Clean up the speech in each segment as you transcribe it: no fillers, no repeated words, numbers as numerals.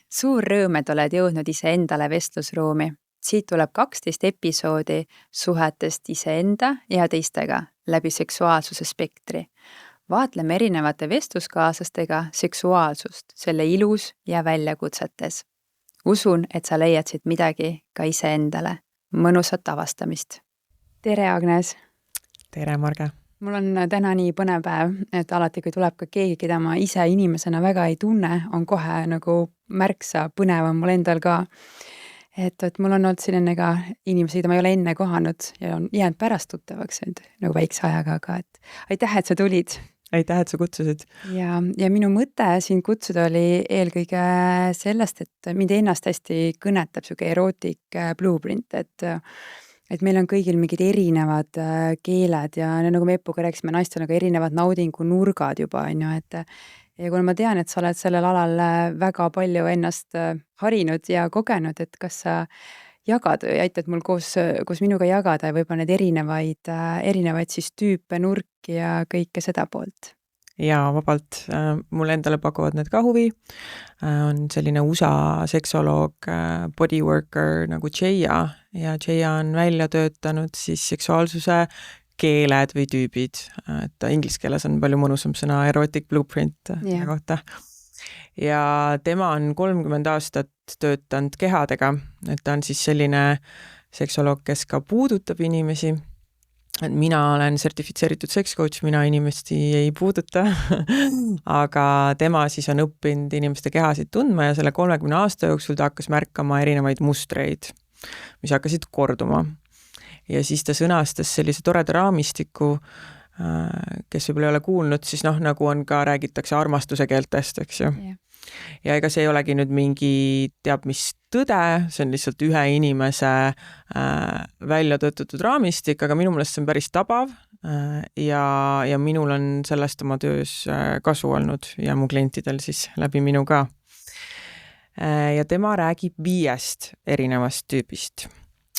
Suur rõõm, et oled jõudnud iseendale vestlusruumi. Siit tuleb 12 episoodi suhetest iseenda ja teistega läbi seksuaalsuse spektri. Vaatleme erinevate vestluskaaslastega seksuaalsust, selle ilus ja väljakutsetes. Usun, et sa leiad siit midagi ka iseendale. Mõnusat avastamist. Tere, Agnes! Tere, Marge! Mul on täna nii põnev päev, et alati, kui tuleb ka keegi, keda ma ise inimesena väga ei tunne, on kohe nagu märksa põnevam mul endal ka. Et mul on olnud selline ka inimesi, keda ma ei ole enne kohanud ja on jäänud pärast tuttavaks nagu väikse ajaga, aga et aitäh, et sa tulid. Aitäh, et sa kutsusid. Ja minu mõte siin kutsuda oli eelkõige sellest, et mind ennast hästi kõnetab siuke erotic blueprint, et meil on kõigil mingid erinevad keeled ja nagu me Epuga rääkisime, naistel on ka erinevad naudingu nurgad juba, ja kuna ma tean, et sa oled sellel alal väga palju ennast harinud ja kogenud, et kas sa jagad ja aitad mul koos minuga jagada ja võib-olla need erinevaid siis tüüpe, nurki ja kõike seda poolt. Jaa, vabalt. Mul endale pakuvad need ka huvi. On selline USA seksoloog, bodyworker nagu Jaya ja Jaya on välja töötanud siis seksuaalsuse keeled või tüübid. Et inglise keeles on palju mõnusam sõna erotic blueprint kohta. Ja tema on 30 aastat töötanud kehadega. Et ta on siis selline seksoloog, kes ka puudutab inimesi. Et mina olen sertifitseeritud sekscoach, mina inimesti ei puuduta, aga tema siis on õppinud inimeste kehasid tundma ja selle 30 aasta jooksul ta hakkas märkama erinevaid mustreid, mis hakkasid korduma. Ja siis ta sõnastas sellise toreda raamistiku, kes võib-olla ei ole kuulnud, siis nagu on ka räägitakse armastuse keeltest, eks ju. Yeah. Ja ega see ei olegi nüüd mingi teab mis tõde, see on lihtsalt ühe inimese välja töötatud raamistik, aga minu meelest see on päris tabav ja minul on sellest oma töös kasu olnud ja mu klientidel siis läbi minu ka. Ja tema räägib 5 erinevast tüübist.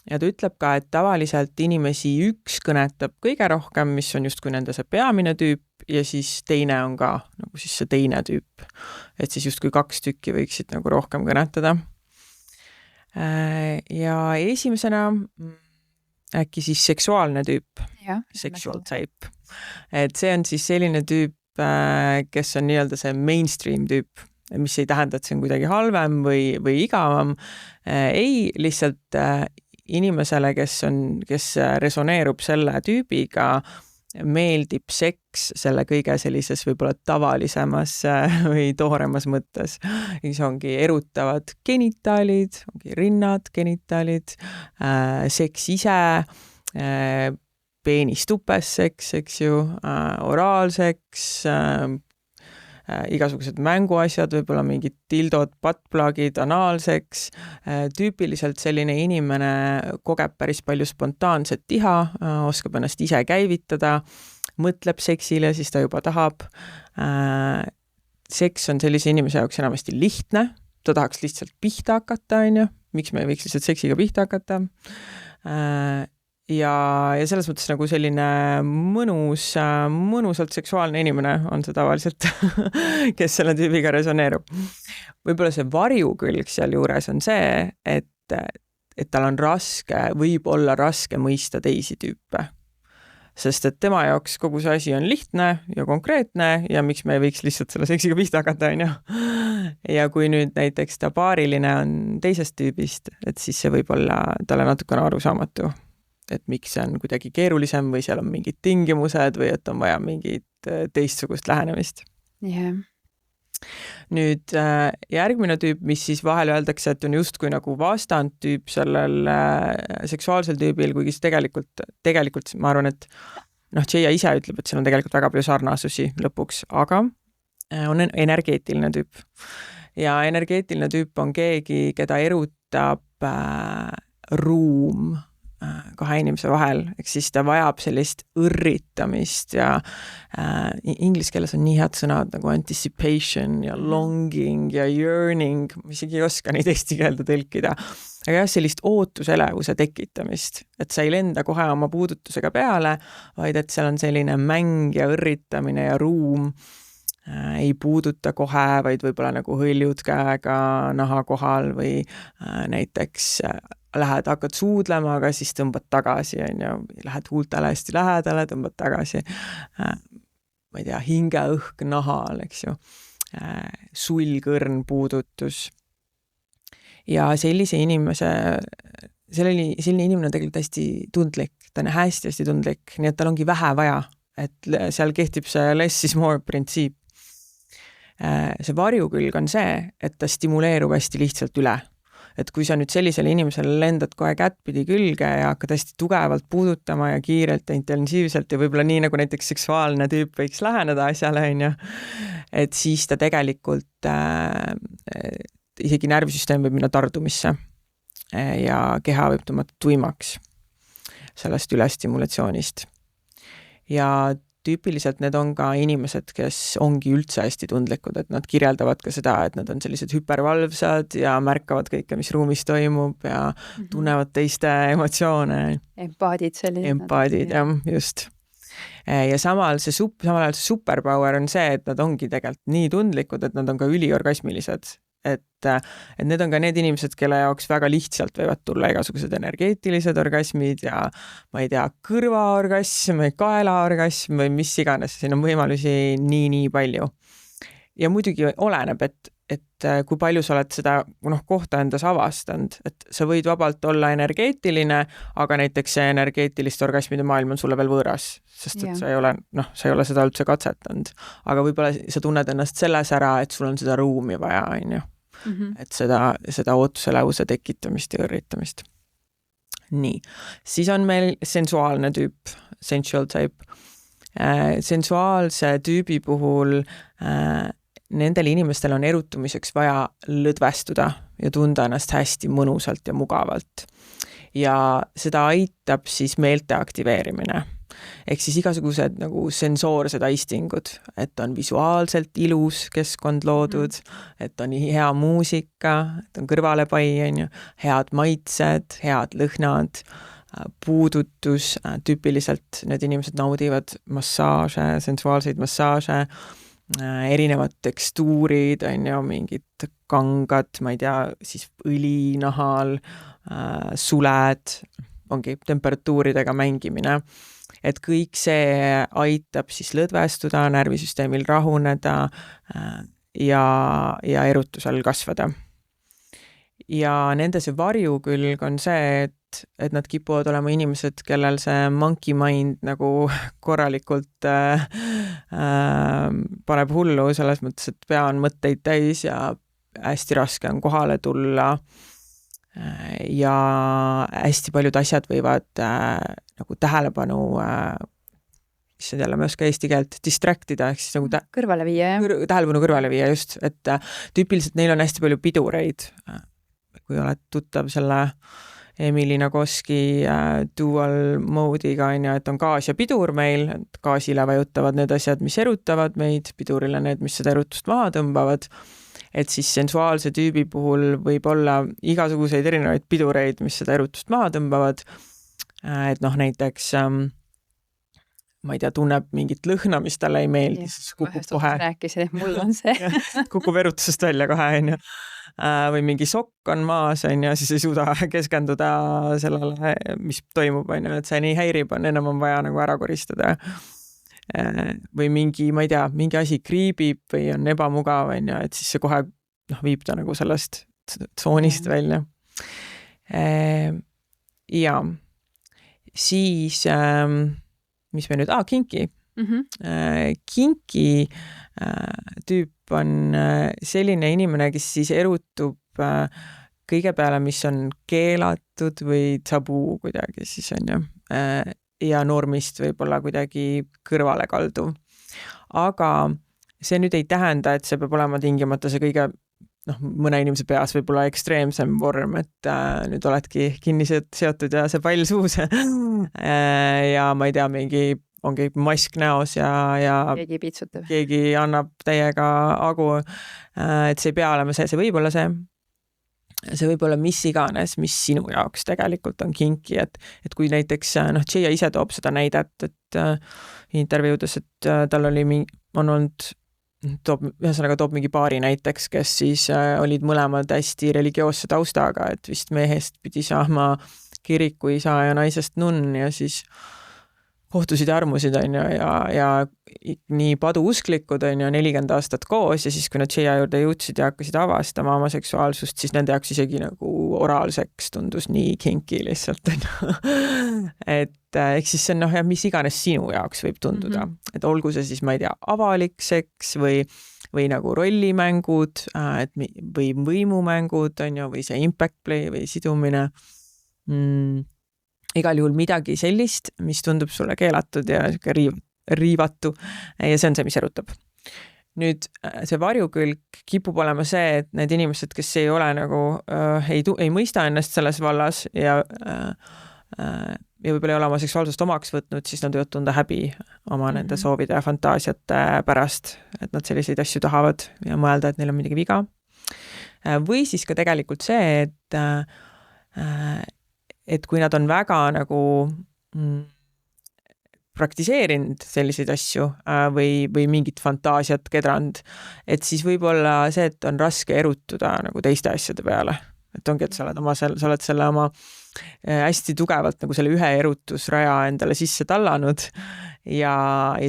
Ja ta ütleb ka, et tavaliselt inimesi üks kõnetab kõige rohkem, mis on justkui nende see peamine tüüp ja siis teine on ka nagu siis see teine tüüp. Et siis justkui 2 tükki võiksid nagu rohkem kõnetada. Ja esimesena äkki siis seksuaalne tüüp, sexual type. Et see on siis selline tüüp, kes on nii-öelda see mainstream tüüp, mis ei tähenda, et see on kuidagi halvem või igavam. Ei, lihtsalt inimesele, kes resoneerub selle tüübiga, meeldib seks selle kõige sellises võib-olla tavalisemas või tooremas mõttes. See ongi erutavad genitaalid, ongi rinnad, genitaalid, seks ise, peenistupes seks, eks ju, oraalseks, igasugused mänguasjad, võib-olla mingid tildod, buttplugid, anaalseks. Tüüpiliselt selline inimene kogeb päris palju spontaanset iha, oskab ennast ise käivitada, mõtleb seksile, siis ta juba tahab. Seks on sellise inimese jaoks enamasti lihtne, ta tahaks lihtsalt pihta hakata, miks me ei võiks lihtsalt seksiga pihta hakata. Ja selles mõttes nagu selline mõnusalt seksuaalne inimene on see tavaliselt, kes selle tüübiga resoneerub. Võib-olla see varjukülg seal juures on see, et tal on võib olla raske mõista teisi tüüpe. Sest et tema jaoks kogu see asi on lihtne ja konkreetne ja miks me ei võiks lihtsalt selle seksiga pihta hakata, Ja kui nüüd näiteks ta paariline on teisest tüübist, et siis see võib olla talle natukene arusaamatu. Et miks see on kuidagi keerulisem või seal on mingid tingimused või et on vaja mingit teistsugust lähenemist. Yeah. Nüüd järgmine tüüp, mis siis vahel öeldakse, et on justkui nagu vastand tüüp sellel seksuaalsel tüübil, kuigi see tegelikult ma arvan, et Jaya ise ütleb, et seal on tegelikult väga palju sarnasusi lõpuks, aga on energeetiline tüüp. Ja energeetiline tüüp on keegi, keda erutab ruum kahe inimese vahel, eks siis ta vajab sellist õrritamist ja inglise keeles on nii head sõnad nagu anticipation ja longing ja yearning, ma isegi ei oska neid eesti keelde tõlkida, aga sellist ootuselevuse tekitamist, et sa ei lenda kohe oma puudutusega peale, vaid et seal on selline mäng ja õrritamine ja ruum ei puuduta kohe, vaid võib-olla nagu hõljud käega naha kohal või näiteks hakkad suudlema, aga siis tõmbad tagasi, on ju, lähed huultele hästi lähedale, tõmbad tagasi, ma ei tea, hingeõhk nahal, eks ju, sulgõrn puudutus. Ja selline inimene on tegelikult hästi tundlik, ta on hästi tundlik, nii et tal ongi vähe vaja, et seal kehtib see less is more printsiip. See varjukülg on see, et ta stimuleerub hästi lihtsalt üle. Et kui sa nüüd sellisele inimesele lendad kohe kättpidi külge ja hakkad hästi tugevalt puudutama ja kiirelt ja intensiivselt ja võib-olla nii, nagu näiteks seksuaalne tüüp võiks läheneda asjale, on ju, et siis ta tegelikult isegi närvisüsteem võib minna tardumisse ja keha võib tõmmata tuimaks sellest ülestimulatsioonist. Ja tüüpiliselt need on ka inimesed, kes ongi üldse hästi tundlikud, et nad kirjeldavad ka seda, et nad on sellised hüpervalvsad ja märkavad kõike, mis ruumis toimub ja tunnevad teiste emotsioone. Empaadid sellised. Empaadid, jah, just. Ja samal see superpower on see, et nad ongi tegelikult nii tundlikud, et nad on ka üliorgasmilised. Et need on ka need inimesed, kelle jaoks väga lihtsalt võivad tulla igasugused energeetilised orgasmid ja ma ei tea, kõrvaorgasm või kaelaorgasm või mis iganes, siin on võimalusi nii palju. Ja muidugi oleneb, et kui palju sa oled seda kohta endas avastanud, et sa võid vabalt olla energeetiline, aga näiteks see energeetiliste orgasmide maailm on sulle veel võõras, sest et sa ei ole seda üldse katsetanud. Aga võib-olla sa tunned ennast selles ära, et sul on seda ruumi vaja, on ju. Et seda ootuselevuse tekitamist ja õrritamist. Nii, siis on meil sensuaalne tüüp, sensual type. Sensuaalse tüübi puhul nendel inimestel on erutumiseks vaja lõdvestuda ja tunda ennast hästi mõnusalt ja mugavalt. Ja seda aitab siis meelte aktiveerimine. Ehk siis igasugused nagu sensoorsed aistingud, et on visuaalselt ilus keskkond loodud, et on hea muusika, et on kõrvalepai, head maitsed, head lõhnad, puudutus, tüüpiliselt need inimesed naudivad massaaže, sensuaalseid massaaže, erinevad tekstuurid, mingid kangad, ma ei tea, siis õli nahal, suled, ongi temperatuuridega mängimine. Et kõik see aitab siis lõdvestuda, närvisüsteemil rahuneda ja erutusel kasvada. Ja nende see varjukülg on see, et nad kipuvad olema inimesed, kellel see monkey mind nagu korralikult paneb hullu, selles mõttes, et pea on mõtteid täis ja hästi raske on kohale tulla. Ja hästi paljud asjad võivad nagu tähelepanu, mis jälle ma ei oska eesti keelt, distractida, ehk siis nagu kõrvale viia, tähelepanu kõrvale viia, just, et tüüpiliselt neil on hästi palju pidureid. Kui oled tuttav selle Emily Nagoski dual mode'iga, et on gaas ja pidur meil, et gaasile vajutavad need asjad, mis erutavad meid, pidurile need, mis seda erutust maha tõmbavad. Et siis sensuaalse tüübi puhul võib olla igasuguseid erinevaid pidureid, mis seda erutust maha tõmbavad. Et näiteks, ma ei tea, tunneb mingit lõhna, mis talle ei meeldi, siis kukub kohe. Rääkisin, mul on see. Kukub erutusest välja kohe, või mingi sokk on maas, siis ei suuda keskenduda sellele, mis toimub, et see nii häirib, enam on vaja nagu ära koristada. Või mingi, ma ei tea, mingi asi kriibib või on ebamugav, et siis see kohe viib ta nagu sellest tsoonist välja. Ja siis, mis me nüüd, kinki. Kinki tüüp on selline inimene, kes siis erutub kõige peale, mis on keelatud või tabu kuidagi siis on. Ja normist võib-olla kuidagi kõrvale kaldu. Aga see nüüd ei tähenda, et see peab olema tingimata see kõige, mõne inimese peas võib-olla ekstreemsem vorm, et nüüd oledki kinni seotud ja see pall suus. Ja ma ei tea, ongi mask näos ja keegi annab täiega agu, et see ei pea olema see võib olla see. See võib olla mis iganes, mis sinu jaoks tegelikult on kinki, et kui näiteks, Tšeia ise toob seda näidet, et intervjuudes, et tal on olnud toob mingi paari näiteks, kes siis olid mõlemad hästi religioosse taustaga, et vist mehest pidi saama kirikuisa ja naisest nunn ja siis kohtusid ja armusid, on ju, ja nii paduusklikud, on ju, 40 aastat koos ja siis, kui nad Shea juurde jõudsid ja hakkasid avastama oma seksuaalsust, siis nende jaoks isegi nagu oraalseks tundus nii kinky lihtsalt, on ju. Et eks siis see on, mis iganes sinu jaoks võib tunduda. Et olgu see siis, ma ei tea, avalik seks või nagu rollimängud, või võimumängud, on ju, või see impact play või sidumine. Igal juhul midagi sellist, mis tundub sulle keelatud ja riivatu ja see on see, mis erutab. Nüüd see varjukülg kipub olema see, et need inimesed, kes ei ole nagu, ei mõista ennast selles vallas ja võib-olla ei ole oma seksuaalsust omaks võtnud, siis nad võivad tunda häbi oma nende soovide ja fantaasiate pärast, et nad selliseid asju tahavad ja mõelda, et neil on midagi viga. Või siis ka tegelikult see, et kui nad on väga nagu praktiseerinud selliseid asju või mingit fantaasiat kedrand, et siis võib-olla see, et on raske erutuda nagu teiste asjade peale. Et ongi, et sa oled selle oma hästi tugevalt nagu selle ühe erutusraja endale sisse tallanud ja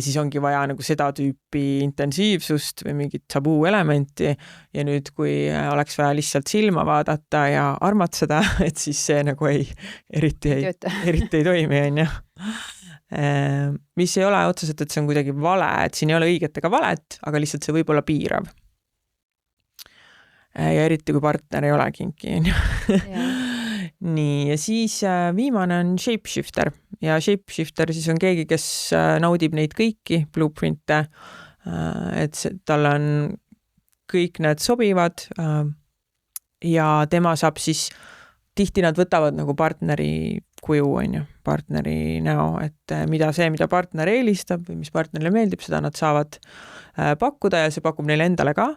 siis ongi vaja nagu seda tüüpi intensiivsust või mingit tabuu elementi ja nüüd, kui oleks vaja lihtsalt silma vaadata ja armatseda, et siis see nagu eriti ei toimi, on ju. Mis ei ole otseselt, et see on kuidagi vale, et siin ei ole õiget ega valet, aga lihtsalt see võib olla piirav. Ja eriti, kui partner ei ole kinki, on ju. Nii, ja siis viimane on shapeshifter ja shapeshifter siis on keegi, kes naudib neid kõiki blueprinte, et tal on kõik need sobivad ja tema saab siis, tihti nad võtavad nagu partneri kuju, on ju, partneri näo, et mida partner eelistab või mis partnerile meeldib, seda nad saavad pakkuda ja see pakub neile endale ka.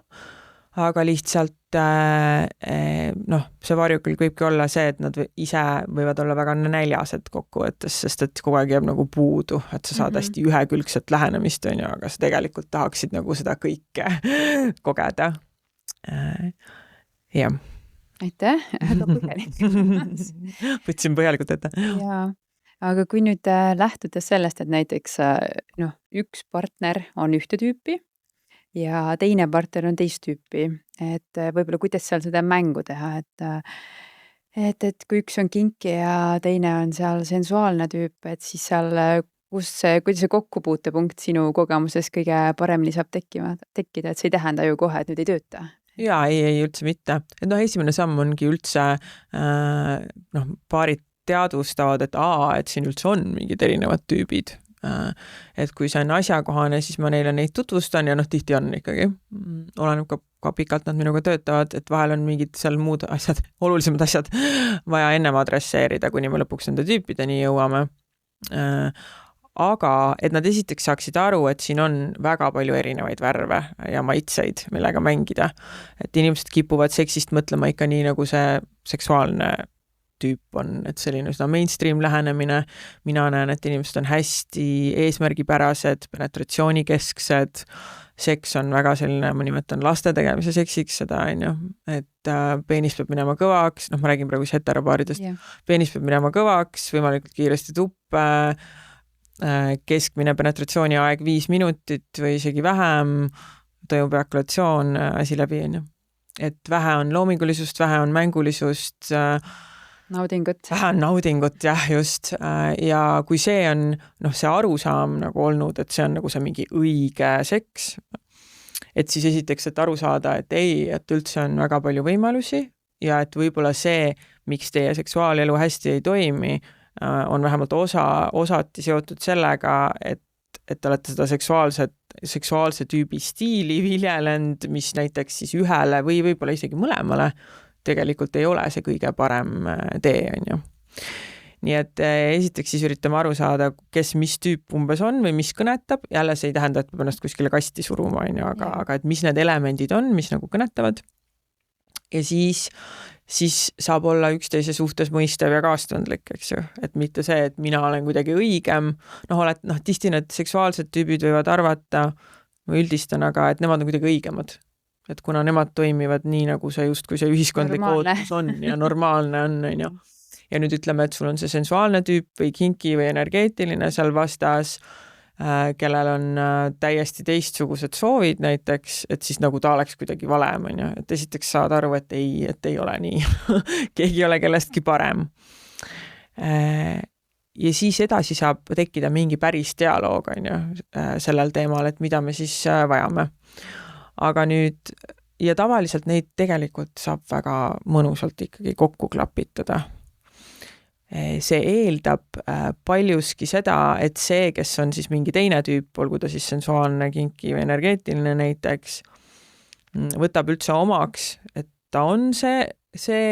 Aga lihtsalt see varjukülg võibki olla see, et nad ise võivad olla väga näljased kokkuvõttes, sest et kogu aeg jääb nagu puudu, et sa saad hästi ühekülgset lähenemist, on ju, aga sa tegelikult tahaksid nagu seda kõike kogeda. Jah. Aitäh, väga põhjalik. Võtsin põhjalikult ette. Jaa, aga kui nüüd lähtudes sellest, et näiteks üks partner on ühte tüüpi, ja teine partner on teist tüüpi, et võib-olla kuidas seal seda mängu teha, et kui üks on kinki ja teine on seal sensuaalne tüüp, et siis seal, kuidas see kokkupuutepunkt sinu kogemuses kõige paremini saab tekkida, et see ei tähenda ju kohe, et nüüd ei tööta. Jaa, ei üldse mitte. Et esimene samm ongi üldse, paarid teadvustavad, et siin üldse on mingid erinevad tüübid. Et kui see on asjakohane, siis ma neile neid tutvustan ja tihti on ikkagi. Oleneb ka pikalt nad minuga töötavad, et vahel on mingid seal muud asjad, olulisemad asjad vaja ennem adresseerida, kuni me lõpuks nende tüüpideni jõuame. Aga et nad esiteks saaksid aru, et siin on väga palju erinevaid värve ja maitseid, millega mängida. Et inimesed kipuvad seksist mõtlema ikka nii, nagu see seksuaalne tüüp on, et selline seda mainstream lähenemine. Mina näen, et inimesed on hästi eesmärgipärased, penetratsioonikesksed. Seks on väga selline, ma nimetan laste tegemise seksiks seda, on ju, et peenis peab minema kõvaks, ma räägin praegu heteropaaridest, peenis peab minema kõvaks, võimalikult kiiresti tuppe, keskmine penetratsiooni aeg 5 minutit või isegi vähem, toimub ejakulatsioon, asi läbi, on ju. Et vähe on loomingulisust, vähe on mängulisust, naudingut. Vähe on naudingut, jah, just. Ja kui see on see arusaam nagu olnud, et see on nagu see mingi õige seks, et siis esiteks, et aru saada, et et üldse on väga palju võimalusi ja et võib-olla see, miks teie seksuaalelu hästi ei toimi, on vähemalt osati seotud sellega, et te olete seda seksuaalse tüübi stiili viljelend, mis näiteks siis ühele või võib-olla isegi mõlemale tegelikult ei ole see kõige parem tee, on ju. Nii et esiteks siis üritame aru saada, kes mis tüüp umbes on või mis kõnetab. Jälle see ei tähenda, et peab ennast kuskile kasti suruma, on ju, aga et mis need elemendid on, mis nagu kõnetavad. Ja siis saab olla üksteise suhtes mõistev ja kaastundlik, eks ju. Et mitte see, et mina olen kuidagi õigem. Tihti need seksuaalsed tüübid võivad arvata, ma üldistan, aga et nemad on kuidagi õigemad. Et kuna nemad toimivad nii, nagu see justkui see ühiskondlik ootus on ja normaalne on ju. Ja nüüd ütleme, et sul on see sensuaalne tüüp või kinki või energeetiline seal vastas, kellel on täiesti teistsugused soovid näiteks, et siis nagu ta oleks kuidagi valem, on ju. Et esiteks saad aru, et ei ole nii. Keegi ei ole kellestki parem. Ja siis edasi saab tekkida mingi päris dialoog, on ju, sellel teemal, et mida me siis vajame. Aga nüüd, ja tavaliselt neid tegelikult saab väga mõnusalt ikkagi kokku klapitada. See eeldab paljuski seda, et see, kes on siis mingi teine tüüp, olgu ta siis sensuaalne, kinki või energeetiline näiteks, võtab üldse omaks, et ta on see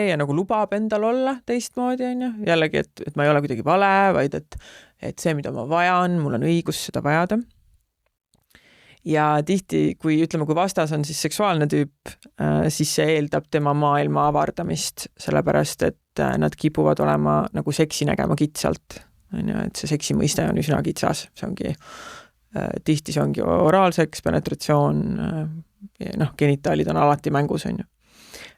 ja nagu lubab endal olla teistmoodi, on ju. Jällegi, et ma ei ole kuidagi vale, vaid et see, mida ma vajan, mul on õigus seda vajada. Ja tihti, kui vastas on siis seksuaalne tüüp, siis see eeldab tema maailma avardamist, sellepärast, et nad kipuvad olema nagu seksi nägema kitsalt. Et see seksi mõiste on üsna kitsas. Tihti see ongi oraalseks, penetratsioon, genitaalid on alati mängus, on ju.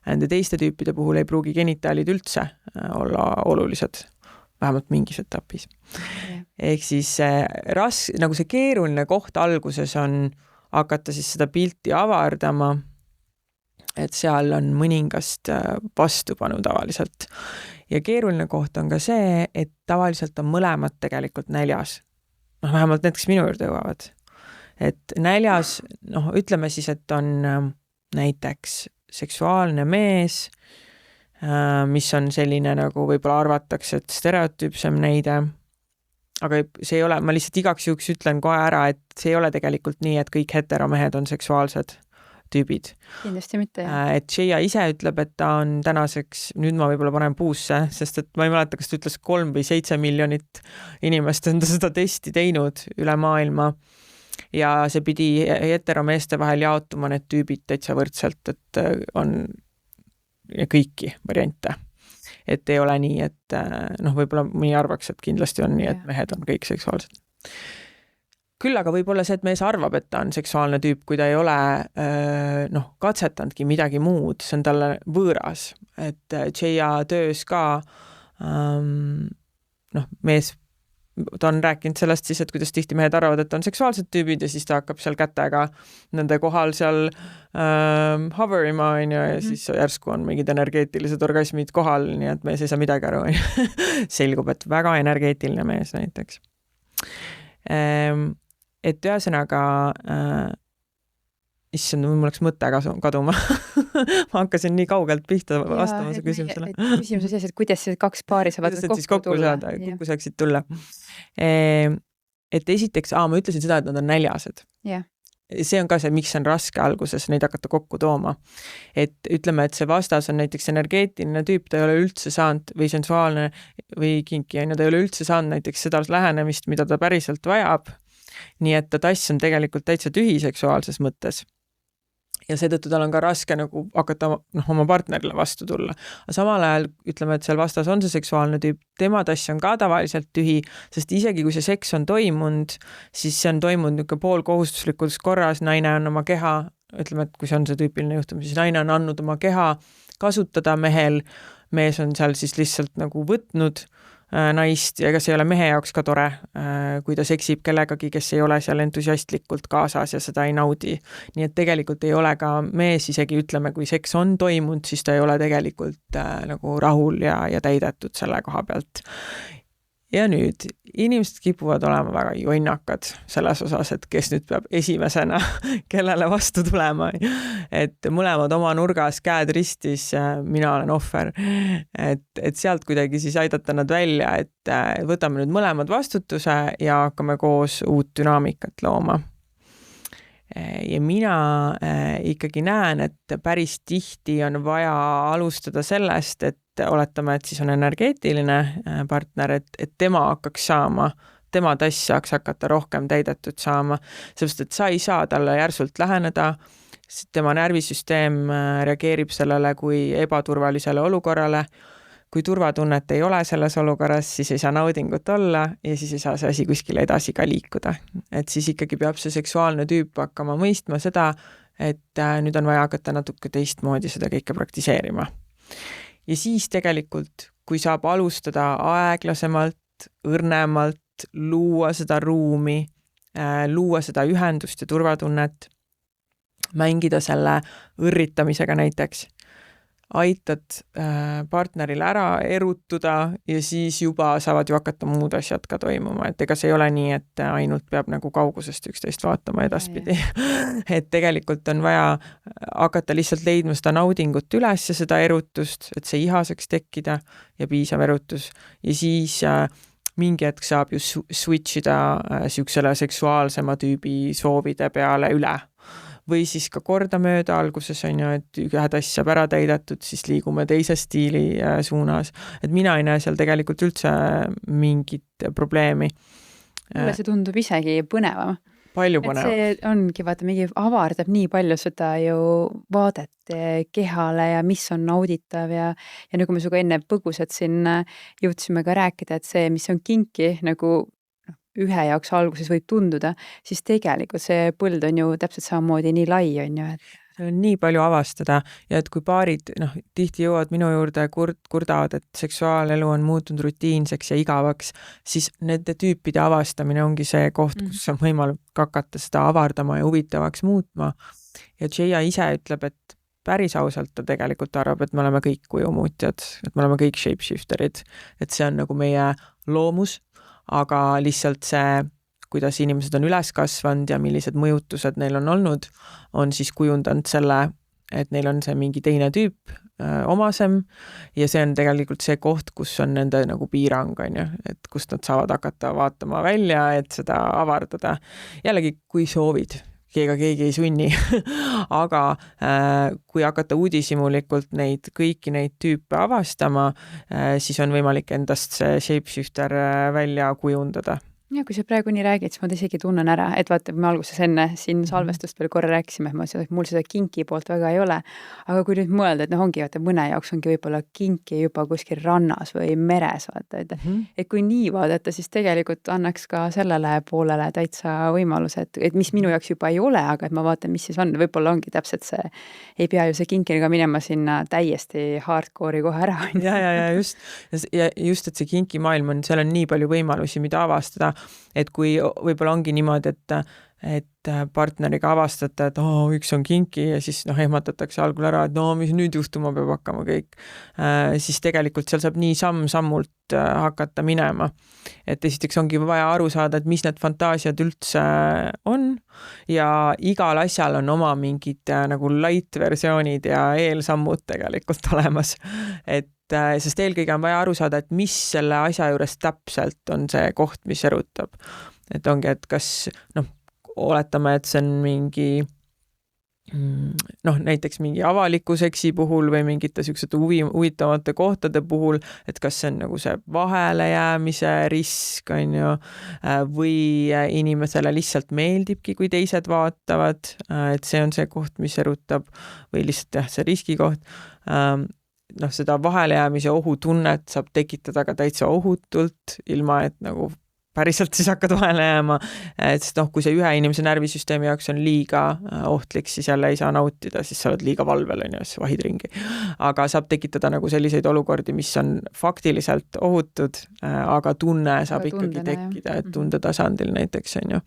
Ja teiste tüüpide puhul ei pruugi genitaalid üldse olla olulised, vähemalt mingis etapis. Ehk siis nagu see keeruline koht alguses on hakata siis seda pilti avardama, et seal on mõningast vastupanu tavaliselt. Ja keeruline koht on ka see, et tavaliselt on mõlemad tegelikult näljas. Vähemalt need, kes minu juurde jõuavad. Et näljas, ütleme siis, et on näiteks seksuaalne mees, mis on selline nagu võib-olla arvatakse, et stereotüüpsem näide, aga see ei ole, ma lihtsalt igaks juhuks ütlen kohe ära, et see ei ole tegelikult nii, et kõik heteromehed on seksuaalsed tüübid. Kindlasti mitte, jah. Et Shea ise ütleb, et ta on tänaseks, nüüd ma võib-olla panen puusse, sest et ma ei mäleta, kas ta ütles 3 või 7 miljonit inimest on ta seda testi teinud üle maailma. Ja see pidi heteromeeste vahel jaotuma need tüübid täitsa võrdselt, et on kõiki variante. Et ei ole nii, et võib-olla mõni arvaks, et kindlasti on nii, et mehed on kõik seksuaalsed. Küll aga võib-olla see, et mees arvab, et ta on seksuaalne tüüp, kui ta ei ole katsetandki midagi muud, see on talle võõras. Et Shea töös ka mees ta on rääkinud sellest siis, et kuidas tihti mehed arvavad, et on seksuaalsed tüübid ja siis ta hakkab seal kätega nende kohal seal hoverima ja siis järsku on mingid energeetilised orgasmid kohal, nii et mees ei saa midagi aru. Selgub, et väga energeetiline mees näiteks. Et ühesõnaga issand, mul läks mõte kaduma. Ma hakkasin nii kaugelt pihta vastama see küsimusele. Küsimus on siis, et kuidas see 2 paari saavad kokku saaksid tulla. Et esiteks, ma ütlesin seda, et nad on näljased. See on ka see, miks on raske alguses neid hakata kokku tooma. Et ütleme, et see vastas on näiteks energeetiline tüüp, ta ei ole üldse saanud või sensuaalne või kinki, ta ei ole üldse saanud näiteks seda lähenemist, mida ta päriselt vajab. Nii et ta tass on tegelikult täitsa tühi seksuaalses mõttes. Ja seetõttu tal on ka raske nagu hakata oma partnerile vastu tulla. Aga samal ajal ütleme, et seal vastas on see seksuaalne tüüp, tema tass on ka tavaliselt tühi, sest isegi kui see seks on toimunud, siis see on toimunud poolkohustuslikus korras, naine on oma keha, ütleme, et kui see on see tüüpiline juhtum, siis naine on andnud oma keha kasutada mehel, mees on seal siis lihtsalt nagu võtnud naist ja ega see ei ole mehe jaoks ka tore, kui ta seksib kellegagi, kes ei ole seal entusiastlikult kaasas ja seda ei naudi. Nii et tegelikult ei ole ka mees isegi ütleme, kui seks on toimunud, siis ta ei ole tegelikult nagu rahul ja täidetud selle koha pealt. Ja nüüd, inimesed kipuvad olema väga jonnakad selles osas, et kes nüüd peab esimesena kellele vastu tulema. Et mõlemad oma nurgas käed ristis, mina olen ohver. Et sealt kuidagi siis aidata nad välja, et võtame nüüd mõlemad vastutuse ja hakkame koos uut dünaamikat looma. Ja mina ikkagi näen, et päris tihti on vaja alustada sellest, et oletame, et siis on energeetiline partner, et tema hakkaks saama, tema tass saaks hakata rohkem täidetud saama, sellepärast, et sa ei saa talle järsult läheneda, tema närvisüsteem reageerib sellele kui ebaturvalisele olukorrale. kui turvatunnet ei ole selles olukorras, siis ei saa naudingut olla ja siis ei saa see asi kuskile edasi ka liikuda. Et siis ikkagi peab see seksuaalne tüüp hakkama mõistma seda, et nüüd on vaja hakata natuke teistmoodi seda kõike praktiseerima. Ja siis tegelikult, kui saab alustada aeglasemalt, õrnemalt, luua seda ruumi, luua seda ühendust ja turvatunnet, mängida selle õrritamisega näiteks, aitad partneril ära erutuda ja siis juba saavad ju hakata muud asjad ka toimuma, et ega see ei ole nii, et ainult peab nagu kaugusest üksteist vaatama edaspidi. Et tegelikult on vaja hakata lihtsalt leidma seda naudingut üles ja seda erutust, et see ihaseks tekkida ja piisav erutus ja siis mingi hetk saab ju switchida siuksele seksuaalsema tüübi soovide peale üle. Või siis ka kordamööda alguses on ju, et ühed asja saab ära täidetud, siis liigume teise stiili suunas. Et mina ei näe seal tegelikult üldse mingit probleemi. Mulle see tundub isegi põnevam. Palju põnevam. Et see ongi, vaata, mingi avardab nii palju seda ju vaadet kehale ja mis on nauditav ja nagu me suga enne põgusalt siin jõudsime ka rääkida, et see, mis on kinki nagu ühe jaoks alguses võib tunduda, siis tegelikult see põld on ju täpselt samamoodi nii lai, on ju. See on nii palju avastada ja et kui paarid tihti jõuavad minu juurde kurdavad, et seksuaalelu on muutunud rutiinseks ja igavaks, siis nende tüüpide avastamine ongi see koht, kus on võimalik hakata seda avardama ja huvitavaks muutma. Ja Jaya ise ütleb, et päris ausalt ta tegelikult arvab, et me oleme kõik kujumuutjad, et me oleme kõik shapeshifterid, et see on nagu meie loomus, aga lihtsalt see, kuidas inimesed on üles kasvanud ja millised mõjutused neil on olnud, on siis kujundanud selle, et neil on see mingi teine tüüp omasem ja see on tegelikult see koht, kus on nende nagu piirang, on ju, et kust nad saavad hakata vaatama välja, et seda avardada. Jällegi, kui soovid, keegi ei sunni, aga kui hakata uudishimulikult kõiki neid tüüpe avastama, siis on võimalik endast see shapeshifter välja kujundada. Ja kui sa praegu nii räägid, siis ma isegi tunnen ära, et vaata, me alguses enne siin salvestust veel korra rääkisime, et mul seda kinki poolt väga ei ole, aga kui nüüd mõelda, et ongi, vaata, mõne jaoks ongi võib-olla kinki juba kuskil rannas või meres, vaata, et kui nii vaadata, siis tegelikult annaks ka sellele poolele täitsa võimaluse, et mis minu jaoks juba ei ole, aga et ma vaatan, mis siis on, võib-olla ongi täpselt see, ei pea ju see kinkiniga minema sinna täiesti hardcore'i kohe ära. Ja just, et see kinkimaailm on, seal on nii palju võimalusi, mida avastada, et kui võib-olla ongi niimoodi, et partneriga avastada, et üks on kinki ja siis ehmatatakse algul ära, et mis nüüd juhtuma peab hakkama kõik, siis tegelikult seal saab nii samm-sammult hakata minema. Et esiteks ongi vaja aru saada, et mis need fantaasiad üldse on ja igal asjal on oma mingid nagu light-versioonid ja eelsammud tegelikult olemas. Sest eelkõige on vaja aru saada, et mis selle asja juures täpselt on see koht, mis erutab. Et ongi, et kas oletame, et see on mingi näiteks mingi avaliku seksi puhul või mingite siuksete huvitavate kohtade puhul, et kas see on nagu see vahele jäämise risk, on ju, või inimesele lihtsalt meeldibki, kui teised vaatavad, et see on see koht, mis erutab või lihtsalt see riskikoht. Seda vahelejäämise ohutunnet saab tekitada ka täitsa ohutult, ilma et nagu päriselt siis hakkad vahele jääma, sest kui see ühe inimese närvisüsteemi jaoks on liiga ohtlik, siis jälle ei saa nautida, siis sa oled liiga valvel, on ju, siis vahid ringi. Aga saab tekitada nagu selliseid olukordi, mis on faktiliselt ohutud, aga tunne saab ikkagi tekkida, et tunde tasandil näiteks, on ju.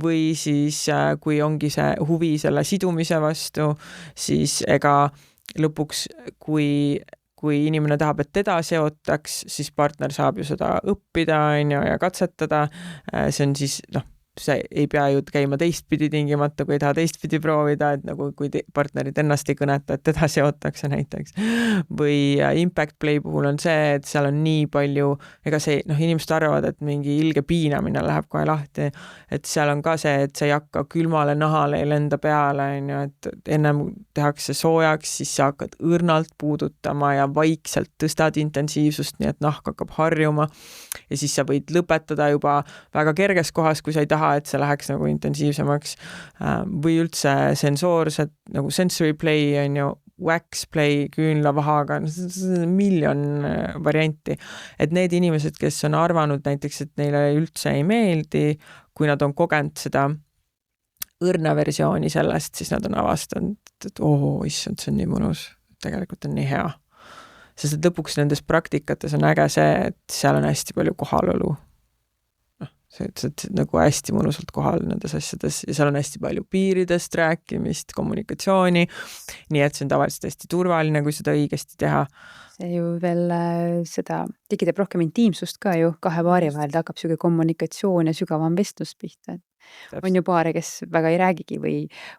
Või siis, kui ongi see huvi selle sidumise vastu, siis ega lõpuks, kui inimene tahab, et teda seotaks, siis partner saab ju seda õppida ja katsetada. See on siis, see ei pea ju käima teistpidi tingimata, kui ei taha teistpidi proovida, et nagu kui partnerid ennast ei kõneta, et teda seotakse näiteks. Või impact play puhul on see, et seal on nii palju, ega see, inimesed arvavad, et mingi ilge piinamine läheb kohe lahti, et seal on ka see, et sa ei hakka külmale nahale ei lenda peale, et ennem tehakse soojaks, siis sa hakkad õrnalt puudutama ja vaikselt tõstad intensiivsust, nii et nahk hakkab harjuma ja siis sa võid lõpetada juba väga kerges kohas, kui sa ei taha, et see läheks nagu intensiivsemaks või üldse sensoorsed nagu sensory play on ju wax play küünlavahaga, miljon varianti. Et need inimesed, kes on arvanud näiteks, et neile üldse ei meeldi, kui nad on kogenud seda õrna versiooni sellest, siis nad on avastanud, et issand, see on nii mõnus, tegelikult on nii hea. Sest et lõpuks nendes praktikates on äge see, et seal on hästi palju kohalolu. See nagu hästi mõnusalt kohal nendes asjades ja seal on hästi palju piiridest rääkimist, kommunikatsiooni, nii et see on tavaliselt hästi turvaline, kui seda õigesti teha. See ju veel seda tekitab rohkem intiimsust ka ju kahe paari vahel, ta hakkab siuke kommunikatsioon ja sügavam vestlus pihta. On ju paare, kes väga ei räägigi või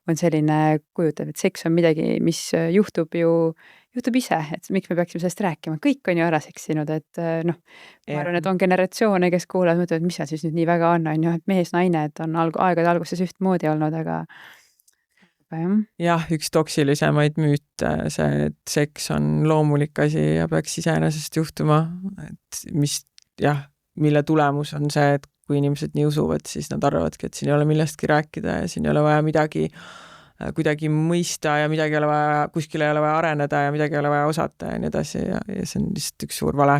on selline kujutab, et seks on midagi, mis juhtub ise, et miks me peaksime sellest rääkima. Kõik on ju ära seksinud, et ma arvan, et on generatsioone, kes kuulevad, mõtlevad, mis seal siis nüüd nii väga on, et mees, naine, et on aegade alguses ühtmoodi olnud, aga jah, üks toksilisemaid müüte, see, et seks on loomulik asi ja peaks iseenesest juhtuma, et mille tulemus on see, et kui inimesed nii usuvad, siis nad arvavadki, et siin ei ole millestki rääkida ja siin ei ole vaja midagi kuidagi mõista ja midagi ei ole vaja, kuskil ei ole vaja areneda ja midagi ei ole vaja osata ja nii edasi ja see on lihtsalt üks suur vale,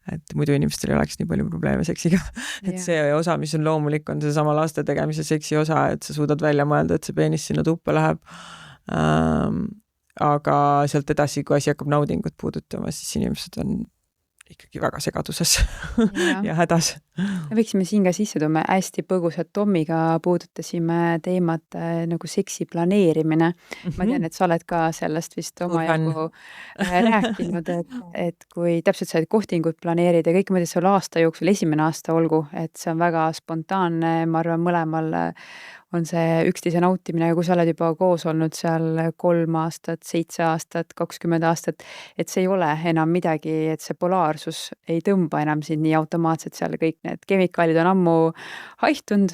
et muidu inimestel ei oleks nii palju probleeme seksiga. Et see osa, mis on loomulik, on see sama laste tegemise seksi osa, et sa suudad välja mõelda, et see peenis sinna tuppa läheb. Aga sealt edasi, kui asi hakkab naudingut puudutama, siis inimesed on ikkagi väga segaduses ja hädas. Me võiksime siin ka sisse tuua, hästi põgusalt Tommiga puudutasime teemat nagu seksi planeerimine. Ma tean, et sa oled ka sellest vist omajagu rääkinud, et kui täpselt sa kohtingut planeerid ja kõik mõtled sul aasta jooksul, esimene aasta olgu, et see on väga spontaanne, ma arvan, mõlemal on see üksteise nautimine ja kui sa oled juba koos olnud seal 3 aastat, 7 aastat, 20 aastat, et see ei ole enam midagi, et see polaarsus ei tõmba enam siin nii automaatselt seal kõik need kemikaalid on ammu haihtunud,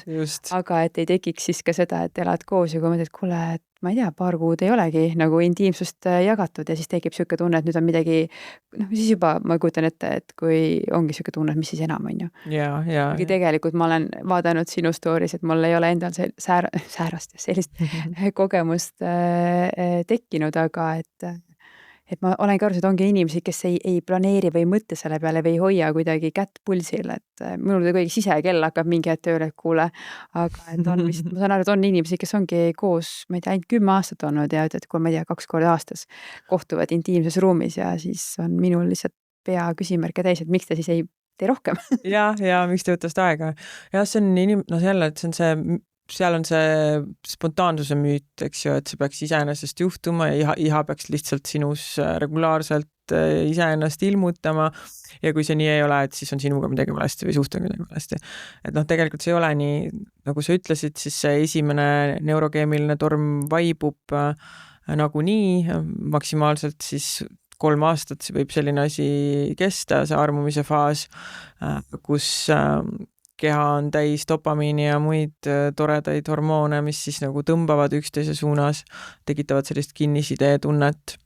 aga et ei tekiks siis ka seda, et elad koos ja kui mõtled, kuule, et ma ei tea, paar kuud ei olegi nagu intiimsust jagatud ja siis tekib siuke tunne, et nüüd on midagi, siis juba ma kujutan ette, et kui ongi siuke tunne, et mis siis enam on ju. Ja. Tegelikult ma olen vaadanud sinu stories, et mul ei ole endal säärast sellist kogemust tekkinud, aga et ma olen ka arvatud, et ongi inimesi, kes ei planeeri või ei mõtle selle peale või ei hoia kuidagi kätt pulsil, et minul kuidagi sisekell hakkab mingi hetk tööle, et kuule, aga et on vist, ma saan aru, et on inimesi, kes ongi koos, ma ei tea, ainult 10 aastat olnud ja ütled, kui ma ei tea, 2 korda aastas kohtuvad intiimses ruumis ja siis on minul lihtsalt pea küsimärke täis, et miks te siis ei tee rohkem. ja miks te võtast aega. Ja see on jälle, et see on see seal on see spontaansuse müüt, eks ju, et see peaks iseenesest juhtuma ja iha peaks lihtsalt sinus regulaarselt iseennast ilmutama ja kui see nii ei ole, et siis on sinuga midagi valesti või suhtega midagi valesti. Et tegelikult see ei ole nii, nagu sa ütlesid, siis see esimene neurokeemiline torm vaibub nagunii, maksimaalselt siis 3 aastat võib selline asi kesta, see armumise faas, kus keha on täis dopamiini ja muid toredaid hormoone, mis siis nagu tõmbavad üksteise suunas, tekitavad sellist kinnisidee tunnet.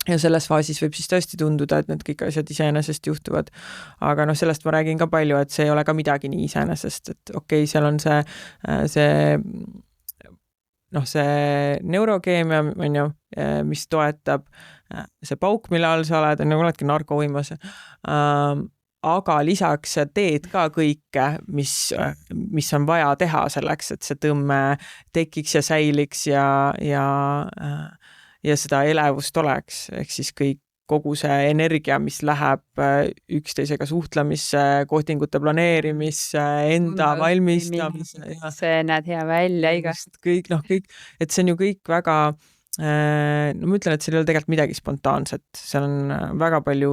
Ja selles faasis võib siis tõesti tunduda, et need kõik asjad iseenesest juhtuvad. Aga sellest ma räägin ka palju, et see ei ole ka midagi nii iseenesest, et okei, seal on see neurokeemia, on ju, mis toetab see pauk, mille all sa oled, nagu oledki narkouimas. Aga lisaks sa teed ka kõike, mis on vaja teha selleks, et see tõmme tekiks ja säiliks ja seda elevust oleks. Ehk siis kogu see energia, mis läheb üksteisega suhtlemisse, kohtingute planeerimisse, enda valmistamisse. See näed hea välja igast. Kõik, et see on ju kõik väga ma ütlen, et seal ei ole tegelikult midagi spontaanset, seal on väga palju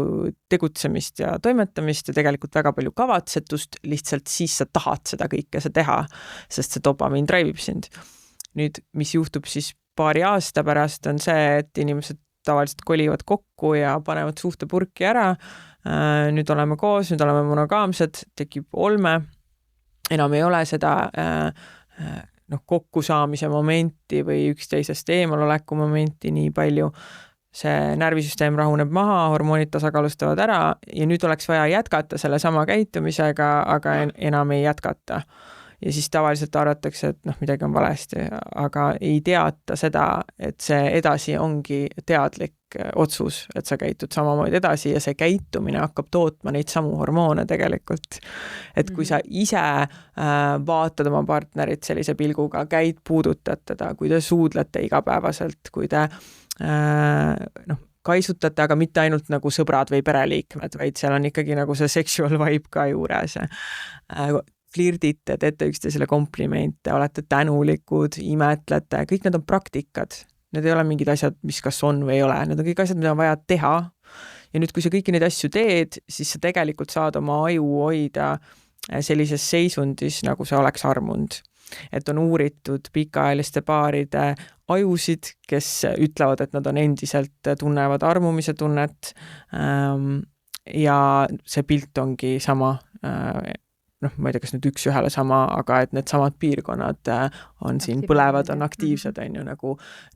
tegutsemist ja toimetamist ja tegelikult väga palju kavatsetust, lihtsalt siis sa tahad seda kõike teha, sest see dopamiin drive'ib sind. Nüüd, mis juhtub siis paari aasta pärast, on see, et inimesed tavaliselt kolivad kokku ja panevad suhtepurki ära, nüüd oleme koos, nüüd oleme monogaamsed, tekib olme, enam ei ole seda kokkusaamise momenti või üksteisest eemaloleku momenti nii palju, see närvisüsteem rahuneb maha, hormoonid tasakaalustavad ära ja nüüd oleks vaja jätkata selle sama käitumisega, aga enam ei jätkata. ja siis tavaliselt arvatakse, et midagi on valesti, aga ei teata seda, et see edasi ongi teadlik otsus, et sa käitud samamoodi edasi ja see käitumine hakkab tootma neid samu hormoone tegelikult. Et kui sa ise vaatad oma partnerit sellise pilguga, käid, puudutad teda, kui te suudlete igapäevaselt, kui te kaisutate, aga mitte ainult nagu sõbrad või pereliikmed, vaid seal on ikkagi nagu see sexual vibe ka juures. Flirdite, teete üksteisele komplimente, olete tänulikud, imetlete, kõik need on praktikad. Need ei ole mingid asjad, mis kas on või ei ole. Need on kõik asjad, mida on vaja teha. Ja nüüd, kui sa kõiki neid asju teed, siis sa tegelikult saad oma aju hoida sellises seisundis, nagu sa oleks armunud. Et on uuritud pikaajaliste paaride ajusid, kes ütlevad, et nad on endiselt tunnevad armumise tunnet. Ja see pilt ongi sama, ma ei tea, kas nüüd üks ühele sama, aga et need samad piirkonnad on siin põlevad, on aktiivsed, on ju,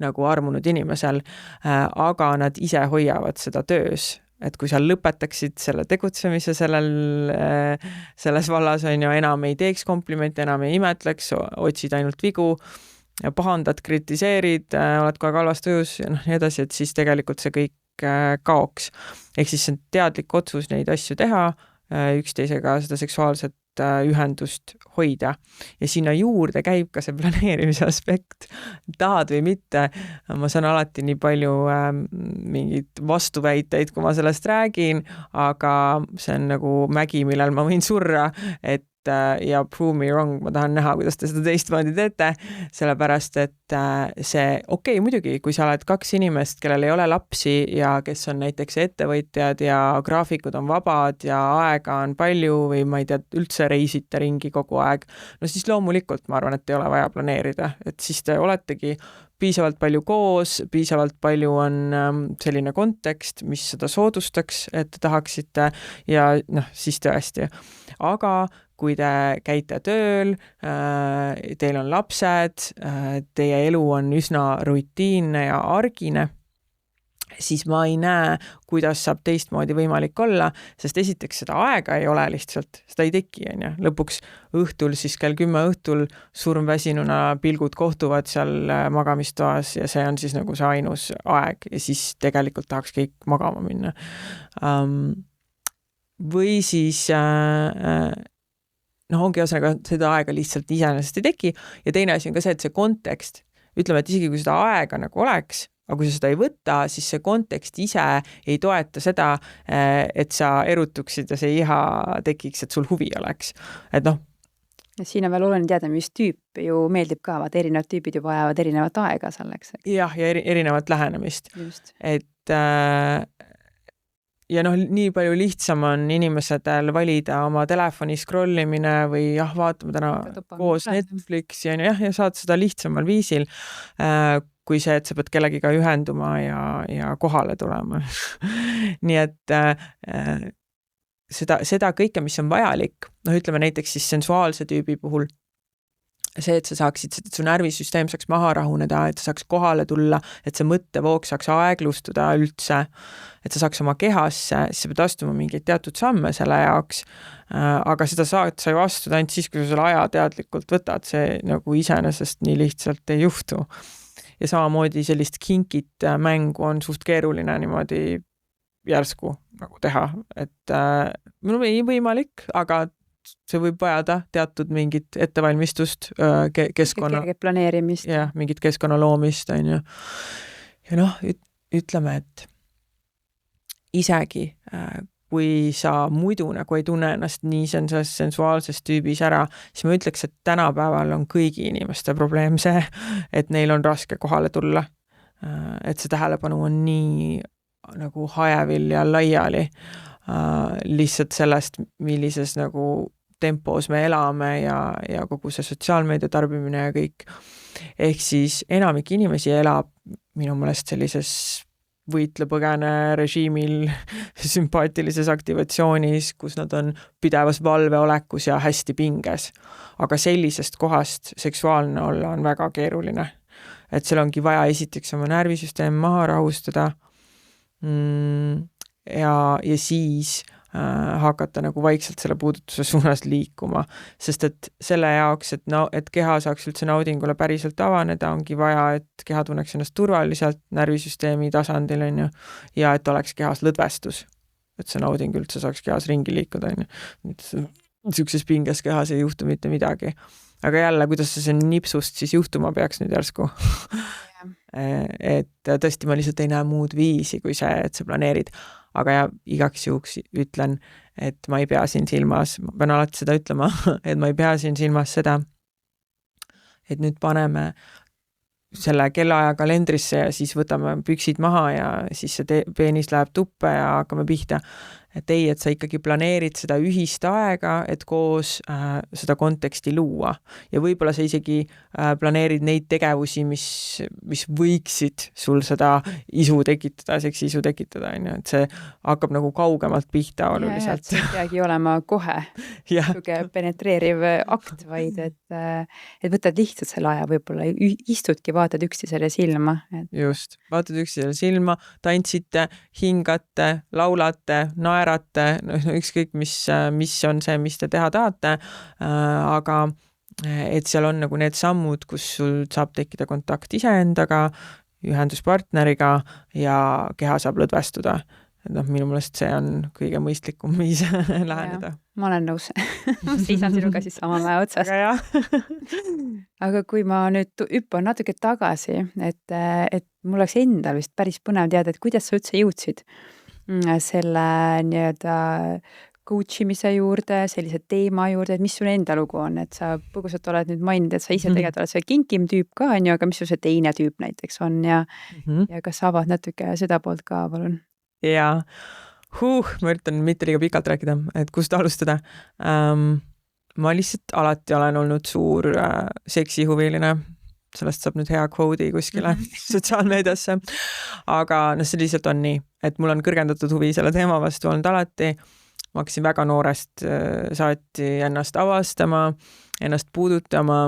nagu armunud inimesel, aga nad ise hoiavad seda töös. Et kui sa lõpetaksid selle tegutsemise selles vallas, on ju, enam ei teeks komplimente, enam ei imetleks, otsid ainult vigu, pahandad, kritiseerid, oled kohe halvas tujus ja nii edasi, et siis tegelikult see kõik kaoks. Ehk siis see on teadlik otsus neid asju teha, üksteisega seda seksuaalset ühendust hoida. Ja sinna juurde käib ka see planeerimise aspekt. Tahad või mitte, ma saan alati nii palju mingid vastuväiteid, kui ma sellest räägin, aga see on nagu mägi, millel ma võin surra, et ja prove me wrong, ma tahan näha, kuidas te seda teistmoodi teete, sellepärast, et see, muidugi, kui sa oled kaks inimest, kellel ei ole lapsi ja kes on näiteks ettevõtjad ja graafikud on vabad ja aega on palju või ma ei tea, üldse reisite ringi kogu aeg, no siis loomulikult ma arvan, et ei ole vaja planeerida, et siis te oletegi piisavalt palju koos, piisavalt palju on selline kontekst, mis seda soodustaks, et tahaksite ja siis tõesti. Aga kui te käite tööl, teil on lapsed, teie elu on üsna rutiinne ja argine, siis ma ei näe, kuidas saab teistmoodi võimalik olla, sest esiteks seda aega ei ole lihtsalt, seda ei teki, on ju. Lõpuks õhtul, siis kell 10 õhtul surmväsinuna pilgud kohtuvad seal magamistoas ja see on siis nagu see ainus aeg ja siis tegelikult tahaks kõik magama minna. Või siis ongi ühesõnaga seda aega lihtsalt iseenesest ei teki ja teine asi on ka see, et see kontekst, ütleme, et isegi kui seda aega nagu oleks, aga kui sa seda ei võta, siis see kontekst ise ei toeta seda, et sa erutuksid ja see iha tekiks, et sul huvi oleks. Et ja siin on veel oluline teada, mis tüüp ju meeldib ka, vaat erinevad tüübid juba vajavad erinevat aega selleks. Jah, ja erinevat lähenemist. Just. Et ja nii palju lihtsam on inimesedel valida oma telefoni scrollimine või vaatame täna koos Netflixi ja saad seda lihtsamal viisil, kui see, et sa pead kellegiga ühenduma ja kohale tulema. Nii et seda kõike, mis on vajalik, ütleme näiteks siis sensuaalse tüübi puhul, see, et sa saaksid, et su närvisüsteem saaks maha rahuneda, et sa saaks kohale tulla, et see mõttevoog saaks aeglustuda üldse, et sa saaks oma kehasse, siis sa pead astuma mingeid teatud samme selle jaoks, aga seda saad sa ju astuda ainult siis, kui sa selle aja teadlikult võtad, see nagu iseenesest nii lihtsalt ei juhtu. Ja samamoodi sellist kinkit mängu on suht keeruline niimoodi järsku nagu teha, et ei võimalik, aga see võib vajada teatud mingit ettevalmistust, keskkonna. Kerge planeerimist. Ja, mingit keskkonna loomist, on ju. Ja ütleme, et isegi kui sa muidu nagu ei tunne ennast nii sensuaalses tüübis ära, siis ma ütleks, et tänapäeval on kõigi inimeste probleem see, et neil on raske kohale tulla. Et see tähelepanu on nii nagu hajevil ja laiali. Lihtsalt sellest, millises nagu tempos me elame ja kogu see sotsiaalmeedia tarbimine ja kõik. Ehk siis enamik inimesi elab minu meelest sellises võitle-põgene režiimil sümpaatilises aktivatsioonis, kus nad on pidevas valveolekus ja hästi pinges. Aga sellisest kohast seksuaalne olla on väga keeruline. Et seal ongi vaja esiteks oma närvisüsteem maha rahustada, ja siis hakata nagu vaikselt selle puudutuse suunas liikuma, sest et selle jaoks, et keha saaks üldse naudingule päriselt avaneda, ongi vaja, et keha tunneks ennast turvaliselt närvisüsteemi tasandil, on ju, ja et oleks kehas lõdvestus, et see nauding üldse saaks kehas ringi liikuda, on ju. Niisuguses pinges kehas ei juhtu mitte midagi. Aga jälle, kuidas see nipsust siis juhtuma peaks nüüd järsku? Et tõesti, ma lihtsalt ei näe muud viisi kui see, et sa planeerid. Aga ja igaks juhuks ütlen, et ma ei pea siin silmas, ma pean alati seda ütlema, et ma ei pea siin silmas seda, et nüüd paneme selle kellaaja kalendrisse ja siis võtame püksid maha ja siis see peenis läheb tuppe ja hakkame pihta. Et ei, et sa ikkagi planeerid seda ühist aega, et koos seda konteksti luua. Ja võib-olla sa isegi planeerid neid tegevusi, mis võiksid sul seda isu tekitada, seksi isu tekitada. Et see hakkab nagu kaugemalt pihta oluliselt. See ei peagi olema kohe penetreeriv akt, vaid et võtad lihtsalt selle aja, võib-olla istudki, vaatad üksteisele silma. Just, vaatad üksteisele silma, tantsite, hingate, laulate, naerate, ükskõik mis on see, mis te teha tahate, aga et seal on nagu need sammud, kus sul saab tekkida kontakt iseendaga, ühenduspartneriga ja keha saab lõdvestuda. Minu meelest see on kõige mõistlikum viis läheneda. Ma olen nõus. Seisan sinuga siis sama mäe otsas. Aga kui ma nüüd hüppan natuke tagasi, et mul oleks endal vist päris põnev teada, et kuidas sa üldse jõudsid selle nii-öelda coachimise juurde, sellise teema juurde, et mis sul enda lugu on, et sa põgusalt oled nüüd maininud, et sa ise tegelikult oled see kinkim tüüp ka, on ju, aga mis sul see teine tüüp näiteks on ja kas sa avad natuke seda poolt ka, palun? Ja, ma üritan mitte liiga pikalt rääkida, et kust alustada. Ma lihtsalt alati olen olnud suur seksihuviline, sellest saab nüüd hea koodi kuskile sotsiaalmeediasse, aga see lihtsalt on nii, et mul on kõrgendatud huvi selle teema vastu olnud alati. Ma hakkasin väga noorest saati ennast avastama, ennast puudutama,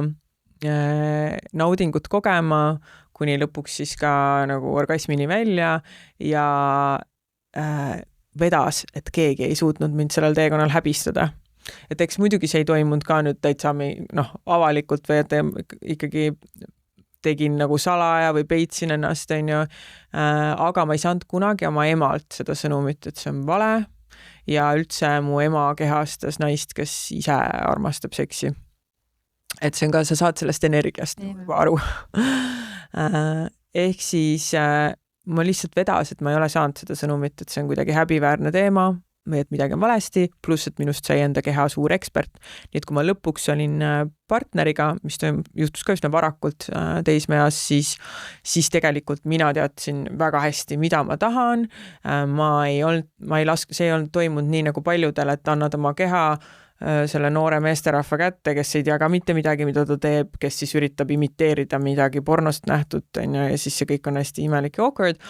naudingut kogema, kuni lõpuks siis ka nagu orgasmini välja ja vedas, et keegi ei suutnud mind sellel teekonnal häbistada. Et eks muidugi see ei toimunud ka nüüd täitsa avalikult või et ikkagi tegin nagu salaja või peitsin ennast, aga ma ei saanud kunagi oma emalt seda sõnumit, et see on vale ja üldse mu ema kehastas naist, kes ise armastab seksi. Et see on ka, sa saad sellest energiast aru. Ehk siis ma lihtsalt vedas, et ma ei ole saanud seda sõnumit, et see on kuidagi häbiväärne teema või et midagi on valesti, pluss et minust sai enda keha suur ekspert. Nii et kui ma lõpuks olin partneriga, mis juhtus ka üsna varakult teismeas, siis tegelikult mina teadsin väga hästi, mida ma tahan. See ei olnud toimunud nii nagu paljudel, et annad oma keha selle noore meesterahva kätte, kes ei tea ka mitte midagi, mida ta teeb, kes siis üritab imiteerida midagi pornost nähtud, ja siis see kõik on hästi imelik ja awkward.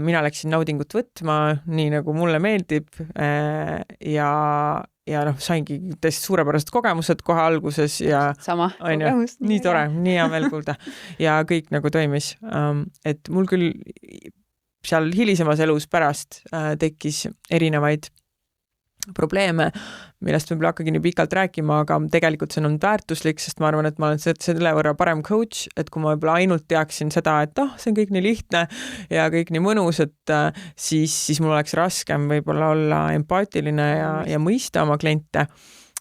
Mina läksin naudingut võtma, nii nagu mulle meeldib, ja saingi tõesti suurepärased kogemused kohe alguses ja sama kogemus. Nii tore, nii hea meel kuulda. Ja kõik nagu toimis. Et mul küll seal hilisemas elus pärast tekkis erinevaid probleeme, millest võib hakkagi nii pikalt rääkima, aga tegelikult see on väärtuslik, sest ma arvan, et ma olen selle võrra parem coach, et kui ma võib-olla ainult teaksin seda, et see on kõik nii lihtne ja kõik nii mõnus, et siis mul oleks raskem võib-olla olla empaatiline ja mõista oma kliente.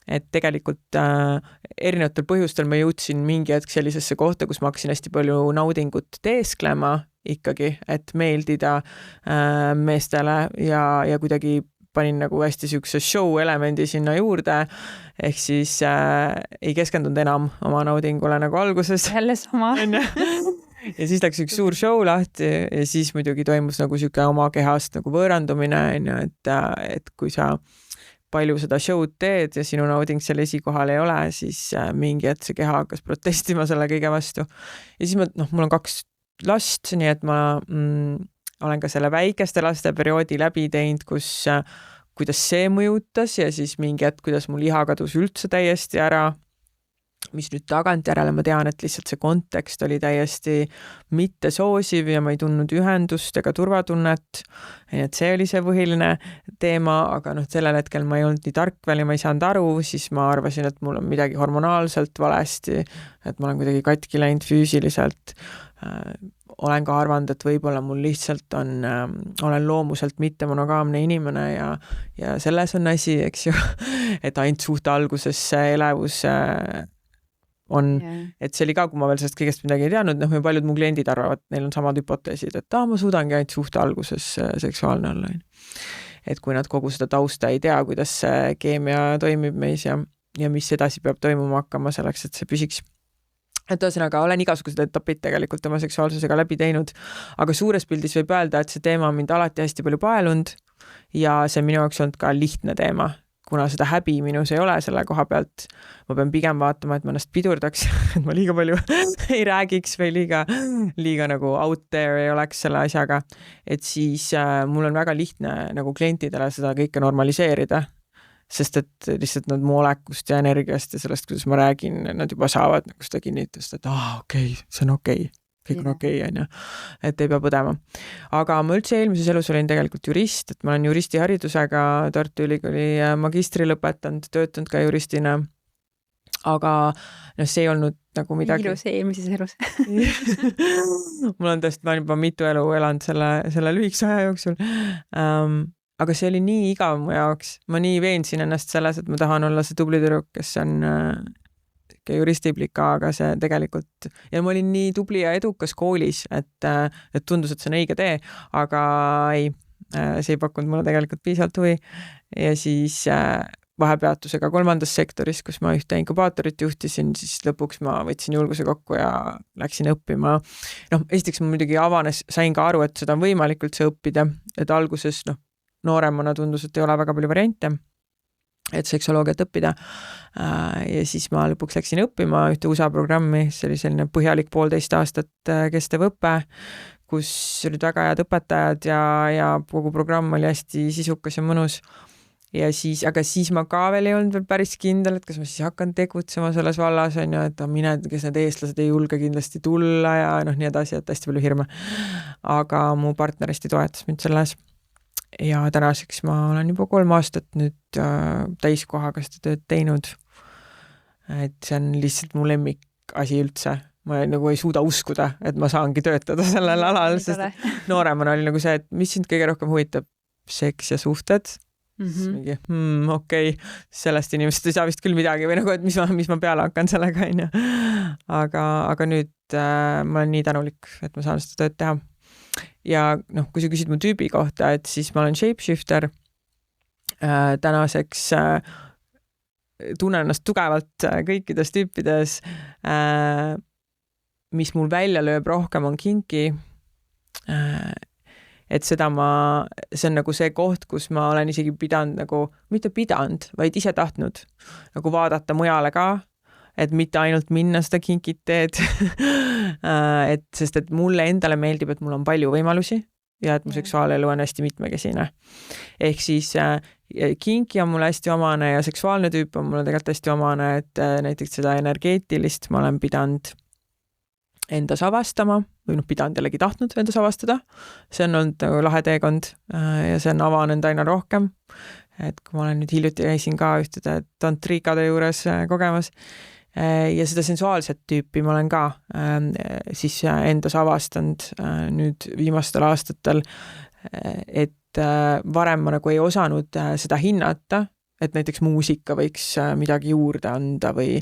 Et tegelikult erinevatel põhjustel ma jõudsin mingi hetk sellisesse kohta, kus ma hakkasin hästi palju naudingut teesklema ikkagi, et meeldida meestele ja kuidagi panin nagu hästi sükse show elemendi sinna juurde, ehk siis ei keskendunud enam oma naudingule nagu alguses. Jälle sama. Ja siis läks üks suur show lahti ja siis muidugi toimus nagu süke oma kehast nagu võõrandumine, et kui sa palju seda show'd teed ja sinu nauding seal esikohal ei ole, siis mingi hetk see keha hakkas protestima selle kõige vastu. Ja siis mul on 2 last, nii et ma olen ka selle väikeste laste perioodi läbi teinud, kuidas see mõjutas ja siis mingi hetk, kuidas mu liha kadus üldse täiesti ära. mis nüüd tagantjärele ma tean, et lihtsalt see kontekst oli täiesti mitte soosiv ja ma ei tundnud ühendust ega turvatunnet. Et see oli see põhiline teema, aga sellel hetkel ma ei olnud nii tark veel ja ma ei saanud aru, siis ma arvasin, et mul on midagi hormonaalselt valesti, et ma olen kuidagi katki läinud füüsiliselt. Olen ka arvanud, et võib-olla mul lihtsalt olen loomuselt mitte monogaamne inimene ja selles on asi, eks ju, et ainult suhte alguses see elevus on, et see oli ka, kui ma veel sellest kõigest midagi ei teadnud, ja paljud mu kliendid arvavad, neil on samad hüpoteesid, et ma suudangi ainult suhte alguses seksuaalne olla. Et kui nad kogu seda tausta ei tea, kuidas see keemia toimib meis ja mis edasi peab toimuma hakkama selleks, et see püsiks. Et ühesõnaga, olen igasugused etapid tegelikult oma seksuaalsusega läbi teinud, aga suures pildis võib öelda, et see teema on mind alati hästi palju paelunud ja see minu jaoks olnud ka lihtne teema, kuna seda häbi minus ei ole selle koha pealt. Ma pean pigem vaatama, et ma ennast pidurdaks, et ma liiga palju ei räägiks või liiga nagu out there ei oleks selle asjaga. Et siis mul on väga lihtne nagu klientidele seda kõike normaliseerida, sest et lihtsalt nad mu olekust ja energiast ja sellest, kuidas ma räägin, nad juba saavad nagu seda kinnitust, et okei, see on okei. Kõik on okei, et ei pea põdema. Aga ma üldse eelmises elus olin tegelikult jurist, et ma olen juristi haridusega Tartu Ülikooli magistri lõpetanud, töötanud ka juristina, aga see ei olnud nagu midagi. Ilus eelmises elus. Mul on tõesti, ma olen juba mitu elu elanud selle lühikese aja jooksul. Aga see oli nii igav mu jaoks. Ma nii veensin ennast selles, et ma tahan olla see tubli tüdruk, kes on juristiplika, aga see tegelikult, ja ma olin nii tubli ja edukas koolis, et tundus, et see on õige tee, aga ei, see ei pakkunud mulle tegelikult piisavalt huvi. Ja siis vahepeatusega kolmandas sektoris, kus ma ühte inkubaatorit juhtisin, siis lõpuks ma võtsin julguse kokku ja läksin õppima. Esiteks ma muidugi sain ka aru, et seda on võimalik üldse õppida, et alguses nooremana tundus, et ei ole väga palju variante, et seksoloogiat õppida. Ja siis ma lõpuks läksin õppima ühte USA programmi, see oli selline põhjalik 1,5 aastat kestev õppe, kus olid väga head õpetajad ja kogu programm oli hästi sisukas ja mõnus. Ja siis, aga siis ma ka veel ei olnud veel päris kindel, et kas ma siis hakkan tegutsema selles vallas, on ju, et kes need eestlased ei julge kindlasti tulla ja nii edasi, et hästi palju hirme. Aga mu partner hästi toetas mind selles. Ja tänaseks ma olen juba 3 aastat nüüd täiskohaga seda tööd teinud. Et see on lihtsalt mu lemmik asi üldse. Ma nagu ei suuda uskuda, et ma saangi töötada sellel alal, sest nooremana oli nagu see, et mis sind kõige rohkem huvitab? Seks ja suhted. Mingi, okei, sellest inimesest ei saa vist küll midagi või nagu, et mis ma peale hakkan sellega. Aga nüüd ma olen nii tänulik, et ma saan seda tööd teha. Ja kui sa küsid mu tüübi kohta, et siis ma olen shapeshifter. Tänaseks tunnen ennast tugevalt kõikides tüüpides. Mis mul välja lööb rohkem on kinki. Et see on nagu see koht, kus ma olen isegi mitte pidanud, vaid ise tahtnud nagu vaadata mujale ka. Et mitte ainult minna seda kinkit teed, sest et mulle endale meeldib, et mul on palju võimalusi ja et mu seksuaalelu on hästi mitmekesine. Ehk siis kinki on mulle hästi omane ja seksuaalne tüüp on mulle tegelikult hästi omane, et näiteks seda energeetilist ma olen pidanud endas avastama või pidanud jällegi tahtnud endas avastada. See on olnud lahe teekond ja see on avanenud aina rohkem. Et kui ma olen nüüd hiljuti käisin ka ühtede tantrikade juures kogemas, ja seda sensuaalset tüüpi ma olen ka siis endas avastanud nüüd viimastel aastatel, et varem ma nagu ei osanud seda hinnata, et näiteks muusika võiks midagi juurde anda või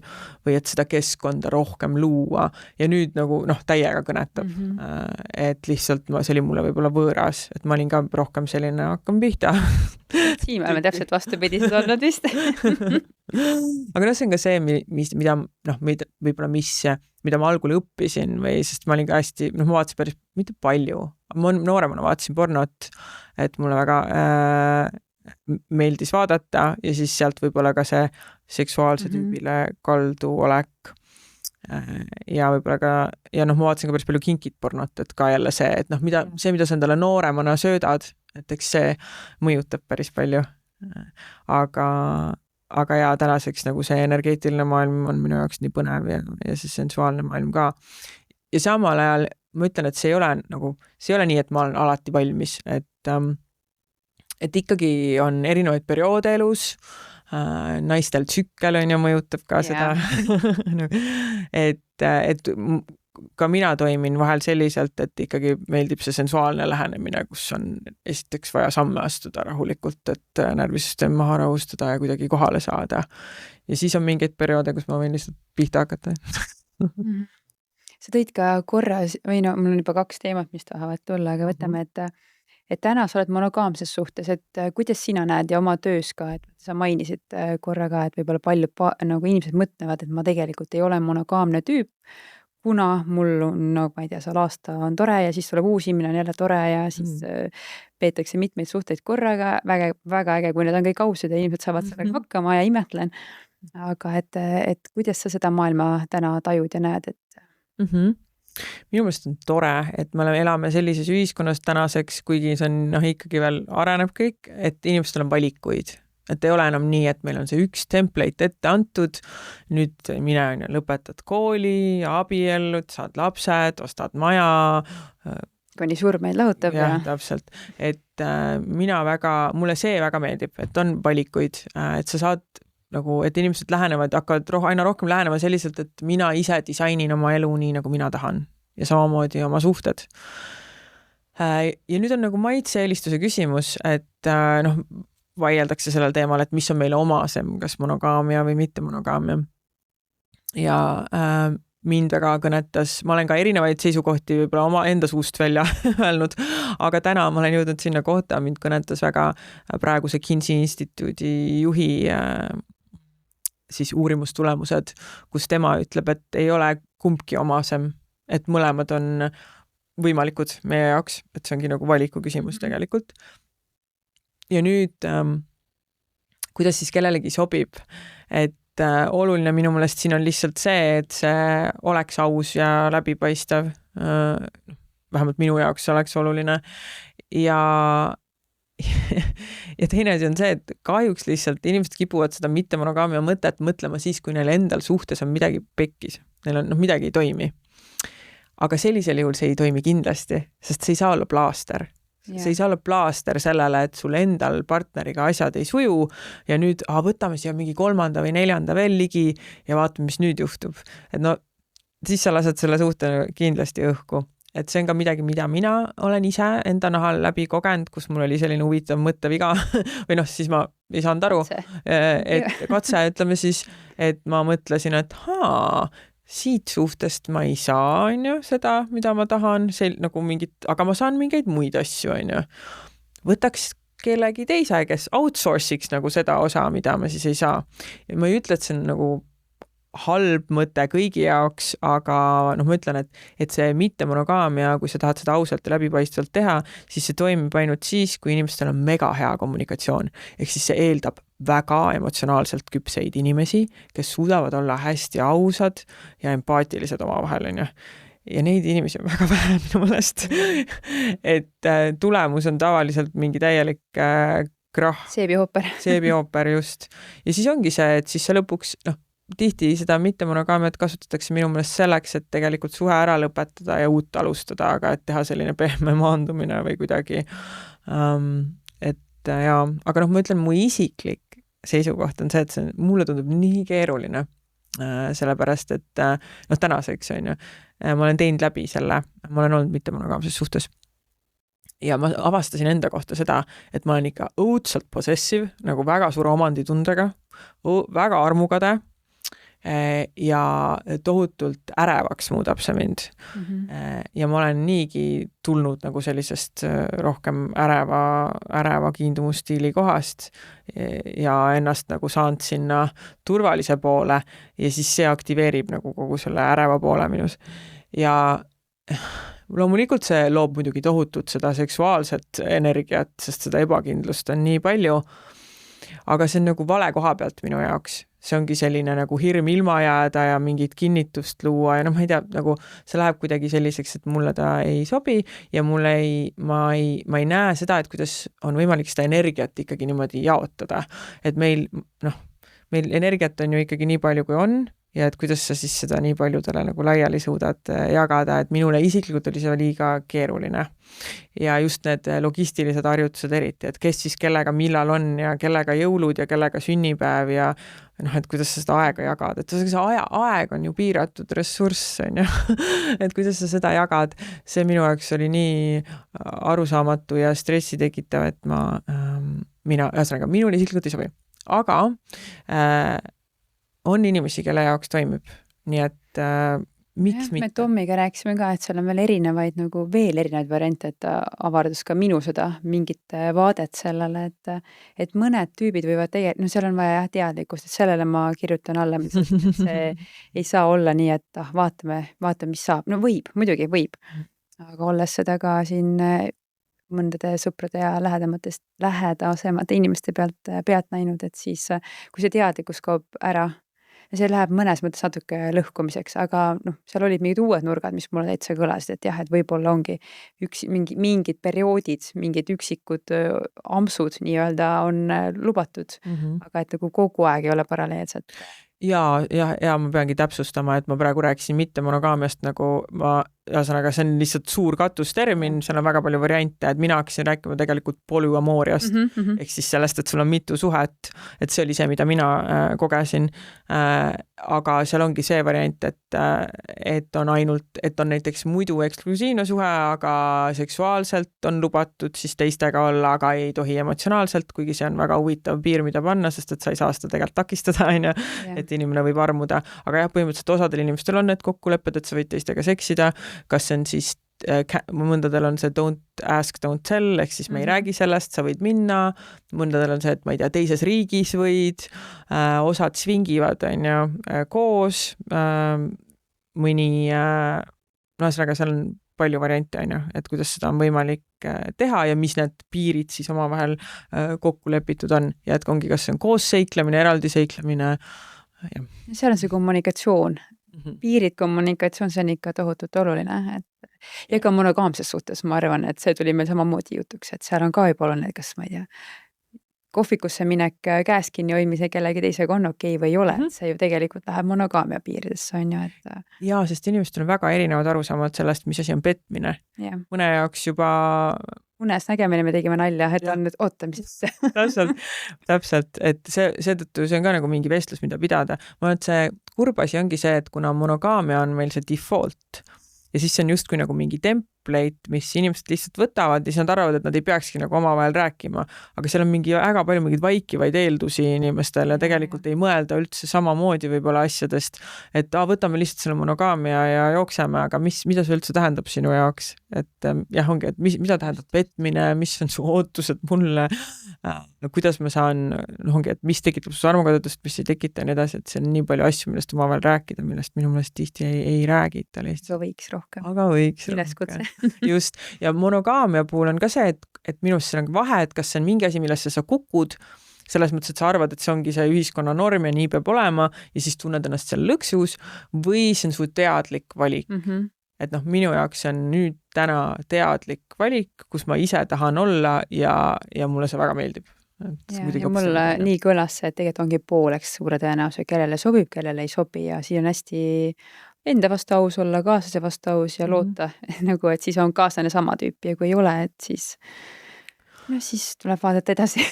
et seda keskkonda rohkem luua ja nüüd nagu täiega kõnetab. Et lihtsalt see oli mulle võib-olla võõras, et ma olin ka rohkem selline hakkan pihta. Siin me oleme täpselt vastupidised olnud vist. Aga see on ka see, mida ma algul õppisin või sest ma olin ka hästi, ma vaatasin päris mitte palju. Ma nooremana vaatasin pornot, et mulle väga meeldis vaadata ja siis sealt võib-olla ka see seksuaalse tüübile kaldu olek. Ja võib-olla ka, ma vaatasin ka päris palju kinkit pornot, et ka jälle see, et mida sa endale nooremana söödad, et eks see mõjutab päris palju. Aga aga ja tänaseks nagu see energeetiline maailm on minu jaoks nii põnev ja see sensuaalne maailm ka. Ja samal ajal ma ütlen, et see ei ole nii, et ma olen alati valmis, et ikkagi on erinevaid perioode elus, naistel tsükkel on ju mõjutab ka seda, et ka mina toimin vahel selliselt, et ikkagi meeldib see sensuaalne lähenemine, kus on esiteks vaja samme astuda rahulikult, et närvisüsteem maha rahustada ja kuidagi kohale saada. Ja siis on mingeid perioode, kus ma võin lihtsalt pihta hakata. Sa tõid ka korra, või no mul on juba 2 teemat, mis tahavad tulla, aga võtame, et täna sa oled monogaamses suhtes, et kuidas sina näed ja oma töös ka, et sa mainisid korra ka, et võib-olla paljud nagu inimesed mõtlevad, et ma tegelikult ei ole monogaamne tüüp, kuna mul on, no ma ei tea, seal aasta on tore ja siis tuleb uus inimene on jälle tore ja siis peetakse mitmeid suhteid korraga, väga äge, kui need on kõik ausad ja inimesed saavad sellega hakkama ja imetlen. Aga et kuidas sa seda maailma täna tajud ja näed, et Minu meelest on tore, et me elame sellises ühiskonnas tänaseks, kuigi see on ikkagi veel areneb kõik, et inimestel on valikuid. Et ei ole enam nii, et meil on see üks template ette antud, nüüd mine lõpetad kooli, abiellud, saad lapsed, ostad maja. Kuni surm meid lahutab. Jah, täpselt. Et mulle see väga meeldib, et on valikuid, et sa saad nagu, et inimesed lähenevad, hakkavad aina rohkem lähenema selliselt, et mina ise disainin oma elu nii, nagu mina tahan ja samamoodi oma suhted. Ja nüüd on nagu maitse-eelistuse küsimus, et vaieldakse sellel teemal, et mis on meile omasem, kas monogaamia või mitte monogaamia. Ja mind väga kõnetas, ma olen ka erinevaid seisukohti võib-olla oma enda suust välja öelnud, aga täna ma olen jõudnud sinna kohta, mind kõnetas väga praeguse Kinsey instituudi juhi siis uurimustulemused, kus tema ütleb, et ei ole kumbki omasem, et mõlemad on võimalikud meie jaoks, et see ongi nagu valiku küsimus tegelikult. Ja nüüd, kuidas siis kellelegi sobib, et oluline minu meelest siin on lihtsalt see, et see oleks aus ja läbipaistev, vähemalt minu jaoks oleks oluline ja teine asi on see, et kahjuks lihtsalt inimesed kipuvad seda mitte monogaamia mõtet mõtlema siis, kui neil endal suhtes on midagi pekkis. Neil on midagi ei toimi. Aga sellisel juhul see ei toimi kindlasti, sest see ei saa olla plaaster. See ei saa olla plaaster sellele, et sul endal partneriga asjad ei suju ja nüüd võtame siia mingi 3. või 4. veel ligi ja vaatame, mis nüüd juhtub. Et siis sa lased selle suhte kindlasti õhku. Et see on ka midagi, mida mina olen ise enda nahal läbi kogenud, kus mul oli selline huvitav mõtteviga või siis ma ei saanud aru, et katse, ütleme siis, et ma mõtlesin, et siit suhtest ma ei saa, seda, mida ma tahan, nagu aga ma saan mingeid muid asju, Võtaks kellegi teise, kes outsourciks nagu seda osa, mida ma siis ei saa. Ja ma ei ütle, et see on nagu halb mõte kõigi jaoks, aga ma ütlen, et see mitte monogaamia, kui sa tahad seda ausalt ja läbipaistvalt teha, siis see toimib ainult siis, kui inimestel on mega hea kommunikatsioon. Ehk siis see eeldab väga emotsionaalselt küpseid inimesi, kes suudavad olla hästi ausad ja empaatilised omavahel, Ja neid inimesi on väga vähe minu meelest. Et tulemus on tavaliselt mingi täielik krahh. Seebihooper just. Ja siis ongi see, et siis sa lõpuks, tihti seda mitte monogaamiat kasutatakse minu meelest selleks, et tegelikult suhe ära lõpetada ja uut alustada, aga et teha selline pehme maandumine või kuidagi. Aga ma ütlen, mu isiklik seisukoht on see, et mulle tundub nii keeruline, sellepärast, et tänaseks on ju, ma olen teinud läbi selle, ma olen olnud mitte monogaamses suhtes. Ja ma avastasin enda kohta seda, et ma olen ikka õudselt possessive, nagu väga suure omanditundega, väga armukade, ja tohutult ärevaks muudab see mind. Ja ma olen niigi tulnud nagu sellisest rohkem äreva kiindumustiili kohast ja ennast nagu saanud sinna turvalise poole ja siis see aktiveerib nagu kogu selle äreva poole minus. Ja loomulikult see loob muidugi tohutut seda seksuaalset energiat, sest seda ebakindlust on nii palju, aga see on nagu vale koha pealt minu jaoks. See ongi selline nagu hirm ilma jääda ja mingit kinnitust luua ja ma ei tea, nagu see läheb kuidagi selliseks, et mulle ta ei sobi ja ma ei näe seda, et kuidas on võimalik seda energiat ikkagi niimoodi jaotada. Et meil, meil energiat on ju ikkagi nii palju, kui on, ja et kuidas sa siis seda nii paljudele nagu laiali suudad jagada, et minule isiklikult oli see liiga keeruline. Ja just need logistilised harjutused eriti, et kes siis kellega millal on ja kellega jõulud ja kellega sünnipäev ja et kuidas sa seda aega jagad, et see aeg on ju piiratud ressurss, on ju. Et kuidas sa seda jagad, see minu jaoks oli nii arusaamatu ja stressi tekitav, et ühesõnaga, minul isiklikult ei sobi. Aga on inimesi, kelle jaoks toimib. Nii et miks mitte? Me Tommiga rääkisime ka, et seal on veel erinevaid variante, et avardus ka minu seda mingit vaadet sellele, et mõned tüübid võivad seal on vaja teadlikkust, et sellele ma kirjutan alla, et see ei saa olla nii, et vaatame, mis saab. No muidugi võib. Aga olles seda ka siin mõndade sõprade ja lähedasemate inimeste pealt näinud, et siis, kui see teadlikkus kaob ära, ja see läheb mõnes mõttes natuke lõhkumiseks, aga seal olid mingid uued nurgad, mis mulle täitsa kõlasid, et jah, et võib-olla ongi mingid perioodid, mingid üksikud ampsud nii-öelda on lubatud, aga et nagu kogu aeg ei ole paralleelselt. Ja ma peangi täpsustama, et ma praegu rääkisin mitte monogaamiast, nagu ühesõnaga, see on lihtsalt suur katustermin, seal on väga palju variante, et mina hakkasin rääkima tegelikult polüamooriast, ehk siis sellest, et sul on mitu suhet, et see oli see, mida mina kogesin, aga seal ongi see variant, et on näiteks muidu eksklusiivne suhe, aga seksuaalselt on lubatud siis teistega olla, aga ei tohi emotsionaalselt, kuigi see on väga huvitav piir, mida panna, sest et sa ei saa seda tegelikult takistada, et inimene võib armuda, aga jah, põhimõtteliselt osadel inimestel on need kokkulepped, et sa võid teistega seksida, kas see on siis, mõndadel on see don't ask, don't tell, ehk siis me ei räägi sellest, sa võid minna, mõndadel on see, et ma ei tea, teises riigis võid, osad svingivad, on ju, koos, mõni, ühesõnaga seal on palju variante, on ju, et kuidas seda on võimalik teha ja mis need piirid siis omavahel kokku lepitud on ja et ongi, kas see on koos seiklemine, eraldi seiklemine. Ja. Seal on see kommunikatsioon. Piirid, kommunikatsioon, see on ikka tohutult oluline. Ja ka monogaamses suhtes ma arvan, et see tuli meil samamoodi jutuks, et seal on ka juba oluline, kas ma ei tea, kohvikusse minek käes kinni hoidmise kellegi teisega on okei või ei ole, et see ju tegelikult läheb monogaamia piiridesse, on ju, et... Jaa, sest inimestel on väga erinevad arusaamad sellest, mis asi on petmine. Yeah. Mõne jaoks juba... Unes nägemine me tegime nalja, et on nüüd ootamisesse. Täpselt, et seetõttu see on ka nagu mingi vestlus, mida pidada. Ma arvan, et see kurb asi ongi see, et kuna monogaamia on meil see default ja siis see on justkui nagu mingi template, mis inimesed lihtsalt võtavad ja siis nad arvavad, et nad ei peakski nagu omavahel rääkima, aga seal on väga palju mingeid vaikivaid eeldusi inimestel ja tegelikult ei mõelda üldse samamoodi võib-olla asjadest, et võtame lihtsalt selle monogaamia ja jookseme, aga mida see üldse tähendab sinu jaoks, et jah, ongi, et mida tähendab petmine, mis on su ootused mulle, kuidas ma saan, ongi, et mis tekitab su armukadudest, mis ei tekita ja nii edasi, et see on nii palju asju, millest omavahel rääkida, millest minu meelest tihti ei räägita lihtsalt. Aga võiks rohkem. Just, ja monogaamia puhul on ka see, et minu arust see on vahe, et kas see on mingi asi, millesse sa kukud, selles mõttes, et sa arvad, et see ongi see ühiskonna norm ja nii peab olema ja siis tunned ennast seal lõksus või see on su teadlik valik. Et minu jaoks see on nüüd täna teadlik valik, kus ma ise tahan olla ja mulle see väga meeldib. Ja mulle nii kõlas see, et tegelikult ongi pooleks suure tõenäosus, kellele sobib, kellele ei sobi ja siin on hästi enda vastu aus olla, kaaslase vastu aus ja loota, nagu, et siis on kaaslane sama tüüpi ja kui ei ole, et siis tuleb vaadata edasi,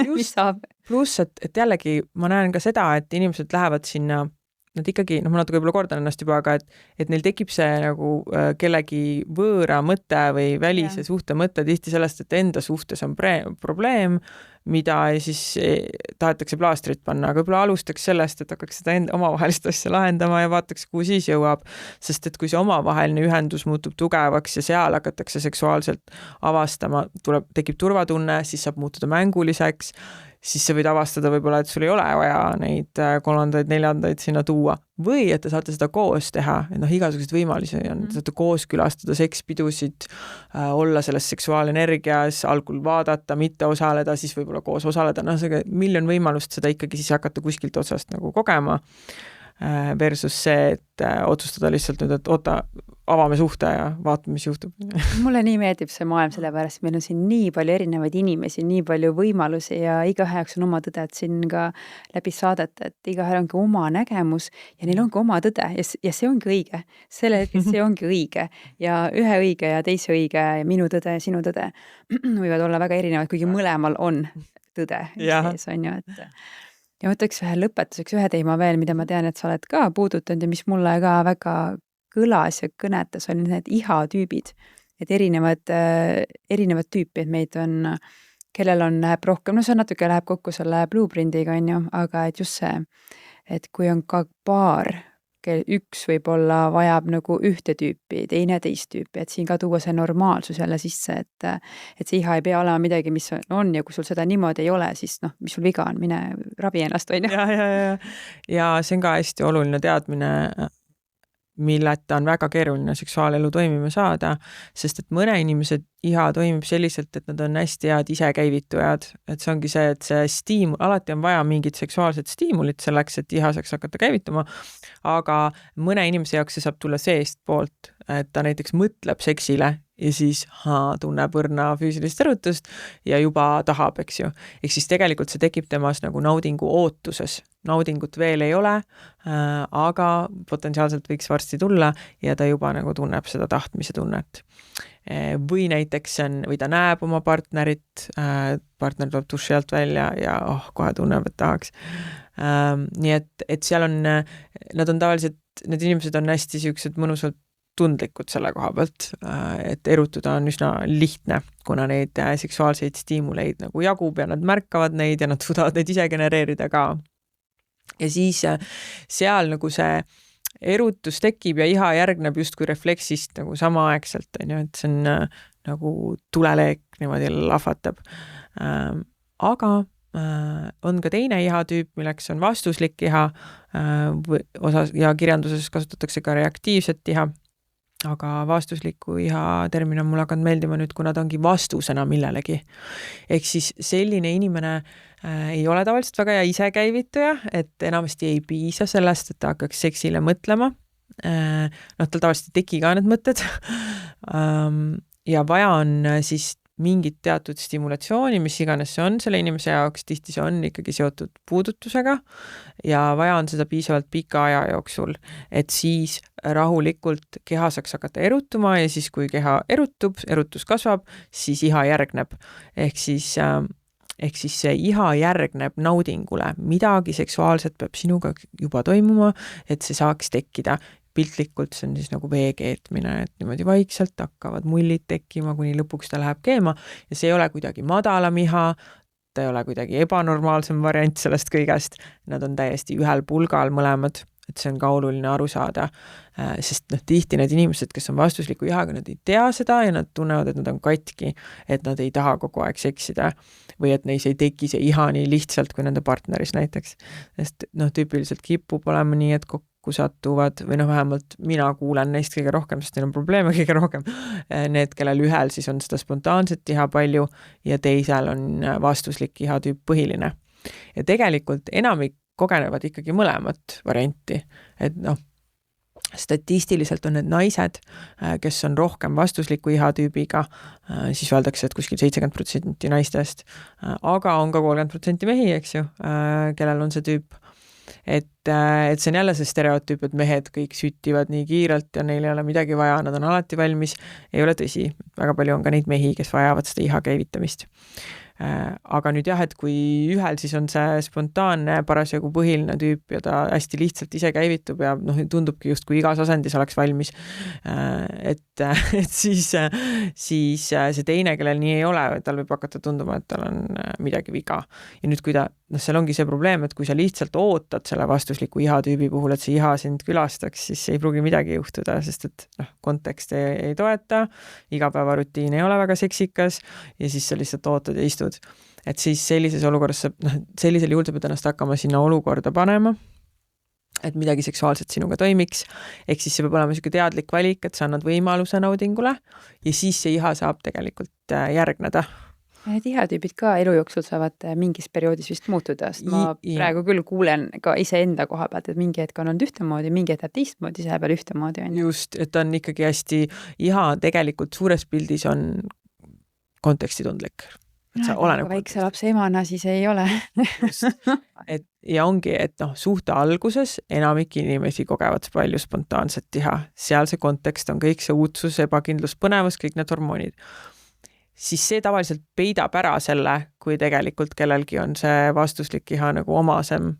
mis saab. Pluss, et jällegi ma näen ka seda, et inimesed lähevad sinna, nad ikkagi, ma natuke võib-olla kordan ennast juba, aga et neil tekib see nagu kellegi võõra mõte või välise suhte mõte tihti sellest, et enda suhtes on probleem, mida siis tahetakse plaastrit panna, aga võib-olla alustaks sellest, et hakkaks seda omavahelist asja lahendama ja vaataks, kuhu siis jõuab, sest et kui see omavaheline ühendus muutub tugevaks ja seal hakatakse seksuaalselt avastama, tekib turvatunne, siis saab muutuda mänguliseks, siis sa võid avastada võib-olla, et sul ei ole vaja neid kolmandaid, neljandaid sinna tuua. Või et te saate seda koos teha, et igasugused võimalusi on, saate koos külastada sekspidusid, olla selles seksuaalenergias, algul vaadata, mitte osaleda, siis võib-olla koos osaleda, see miljon võimalust seda ikkagi siis hakata kuskilt otsast nagu kogema. versus see, et otsustada lihtsalt nüüd, et oota, avame suhte ja vaatame, mis juhtub. Mulle nii meeldib see maailm, sellepärast meil on siin nii palju erinevaid inimesi, nii palju võimalusi ja igaühe jaoks on oma tõde, et siin ka läbi saadet, et igaühel ongi oma nägemus ja neil ongi oma tõde ja see ongi õige. Selle hetkel see ongi õige ja ühe õige ja teise õige ja minu tõde ja sinu tõde võivad olla väga erinevad, kuigi mõlemal on tõde sees, on ju, et ja võtaks ühe lõpetuseks ühe teema veel, mida ma tean, et sa oled ka puudutanud ja mis mulle ka väga kõlas ja kõnetas, on need ihatüübid. Et erinevad tüüpi, et meid on, kellel on, läheb rohkem, no see natuke läheb kokku selle blueprintiga, on ju, aga et just see, et kui on ka paar, üks võib-olla vajab nagu ühte tüüpi, teine teist tüüpi, et siin ka tuua see normaalsus jälle sisse, et see iha ei pea olema midagi, mis on ja kui sul seda niimoodi ei ole, siis noh, mis sul viga on, mine ravi ennast, on ju. Ja see on ka hästi oluline teadmine, milleta on väga keeruline seksuaalelu toimima saada, sest et mõne inimese iha toimib selliselt, et nad on hästi head isekäivitujad, et see ongi see, et see alati on vaja mingit seksuaalset stiimulit selleks, et iha saaks hakata käivituma, aga mõne inimese jaoks see saab tulla seest poolt, et ta näiteks mõtleb seksile ja siis tunneb õrna füüsilist erutust ja juba tahab, eks ju. Ehk siis tegelikult see tekib temas nagu naudingu ootuses. Naudingut veel ei ole, aga potentsiaalselt võiks varsti tulla ja ta juba nagu tunneb seda tahtmise tunnet. Või näiteks või ta näeb oma partnerit, partner tuleb duši alt välja ja kohe tunneb, et tahaks. Nii et seal on, nad on tavaliselt, need inimesed on hästi siuksed mõnusalt tundlikud selle koha pealt, et erutuda on üsna lihtne, kuna neid seksuaalseid stiimuleid nagu jagub ja nad märkavad neid ja nad suudavad neid ise genereerida ka. Ja siis seal nagu see erutus tekib ja iha järgneb justkui refleksist nagu samaaegselt, on ju, et see on nagu tuleleek niimoodi lahvatab. Aga on ka teine ihatüüp, milleks on vastuslik iha, ja kirjanduses kasutatakse ka reaktiivset iha. Aga vastusliku iha termin on mulle hakanud meeldima nüüd, kuna ta ongi vastusena millelegi. Ehk siis selline inimene ei ole tavaliselt väga hea isekäivituja, et enamasti ei piisa sellest, et ta hakkaks seksile mõtlema. Tal tavaliselt ei teki ka need mõtted. Ja vaja on siis mingit teatud stimulatsiooni, mis iganes see on selle inimese jaoks, tihti see on ikkagi seotud puudutusega ja vaja on seda piisavalt pika aja jooksul, et siis rahulikult keha saaks hakata erutuma ja siis kui keha erutub, erutus kasvab, siis iha järgneb. Ehk siis see iha järgneb naudingule. Midagi seksuaalset peab sinuga juba toimuma, et see saaks tekkida. Piltlikult see on siis nagu vee keetmine, et niimoodi vaikselt hakkavad mullid tekkima, kuni lõpuks ta läheb keema ja see ei ole kuidagi madalam iha, ta ei ole kuidagi ebanormaalsem variant sellest kõigest, nad on täiesti ühel pulgal mõlemad, et see on ka oluline aru saada, sest tihti need inimesed, kes on vastusliku ihaga, nad ei tea seda ja nad tunnevad, et nad on katki, et nad ei taha kogu aeg seksida või et neis ei teki see iha nii lihtsalt kui nende partneris näiteks, sest tüüpiliselt kipub olema nii, et kokku satuvad, või vähemalt mina kuulen neist kõige rohkem, sest neil on probleeme kõige rohkem. Need, kellel ühel siis on seda spontaanset iha palju ja teisel on vastuslik ihatüüp põhiline. Ja tegelikult enamik kogenevad ikkagi mõlemat varianti. Et statistiliselt on need naised, kes on rohkem vastusliku ihatüübiga, siis öeldakse, et kuskil 70% naistest, aga on ka 30% mehi, eks ju, kellel on see tüüp. Et see on jälle see stereotüüp, et mehed kõik süttivad nii kiirelt ja neil ei ole midagi vaja, nad on alati valmis. Ei ole tõsi. Väga palju on ka neid mehi, kes vajavad seda iha käivitamist. Aga nüüd jah, et kui ühel siis on see spontaanne parasjagu põhiline tüüp ja ta hästi lihtsalt ise käivitub ja tundubki just kui igas asendis oleks valmis, et siis see teine, kellel nii ei ole, tal võib hakata tunduma, et tal on midagi viga. Ja nüüd kui ta, seal ongi see probleem, et kui sa lihtsalt ootad selle vastusliku ihatüübi puhul, et see iha sind külastaks, siis ei pruugi midagi juhtuda, sest et kontekst ei toeta, igapäevarutiin ei ole väga seksikas ja siis sa lihtsalt ootad ja istud. Et siis sellises olukorras sellisel juhul sa pead ennast hakkama sinna olukorda panema, et midagi seksuaalset sinuga toimiks. Ehk siis see peab olema selline teadlik valik, et sa annad võimaluse naudingule ja siis see iha saab tegelikult järgneda. Tihedüübid ka elu jooksul saavad mingis perioodis vist muutuda, sest ma Ja praegu küll kuulen ka iseenda koha pealt, et mingi hetk on olnud ühtemoodi, mingi hetk teistmoodi, see peal ühtemoodi on ju. just, et ta on ikkagi hästi, iha tegelikult suures pildis on kontekstitundlik. Et sa oleneb väikse lapse emana siis ei ole. just. Ja ongi, et noh, suhte alguses enamik inimesi kogevad palju spontaanset iha. Seal see kontekst on kõik see uudsus, ebakindlus, põnevus, kõik need hormoonid. Siis see tavaliselt peidab ära selle, kui tegelikult kellelgi on see vastuslik iha nagu omasem.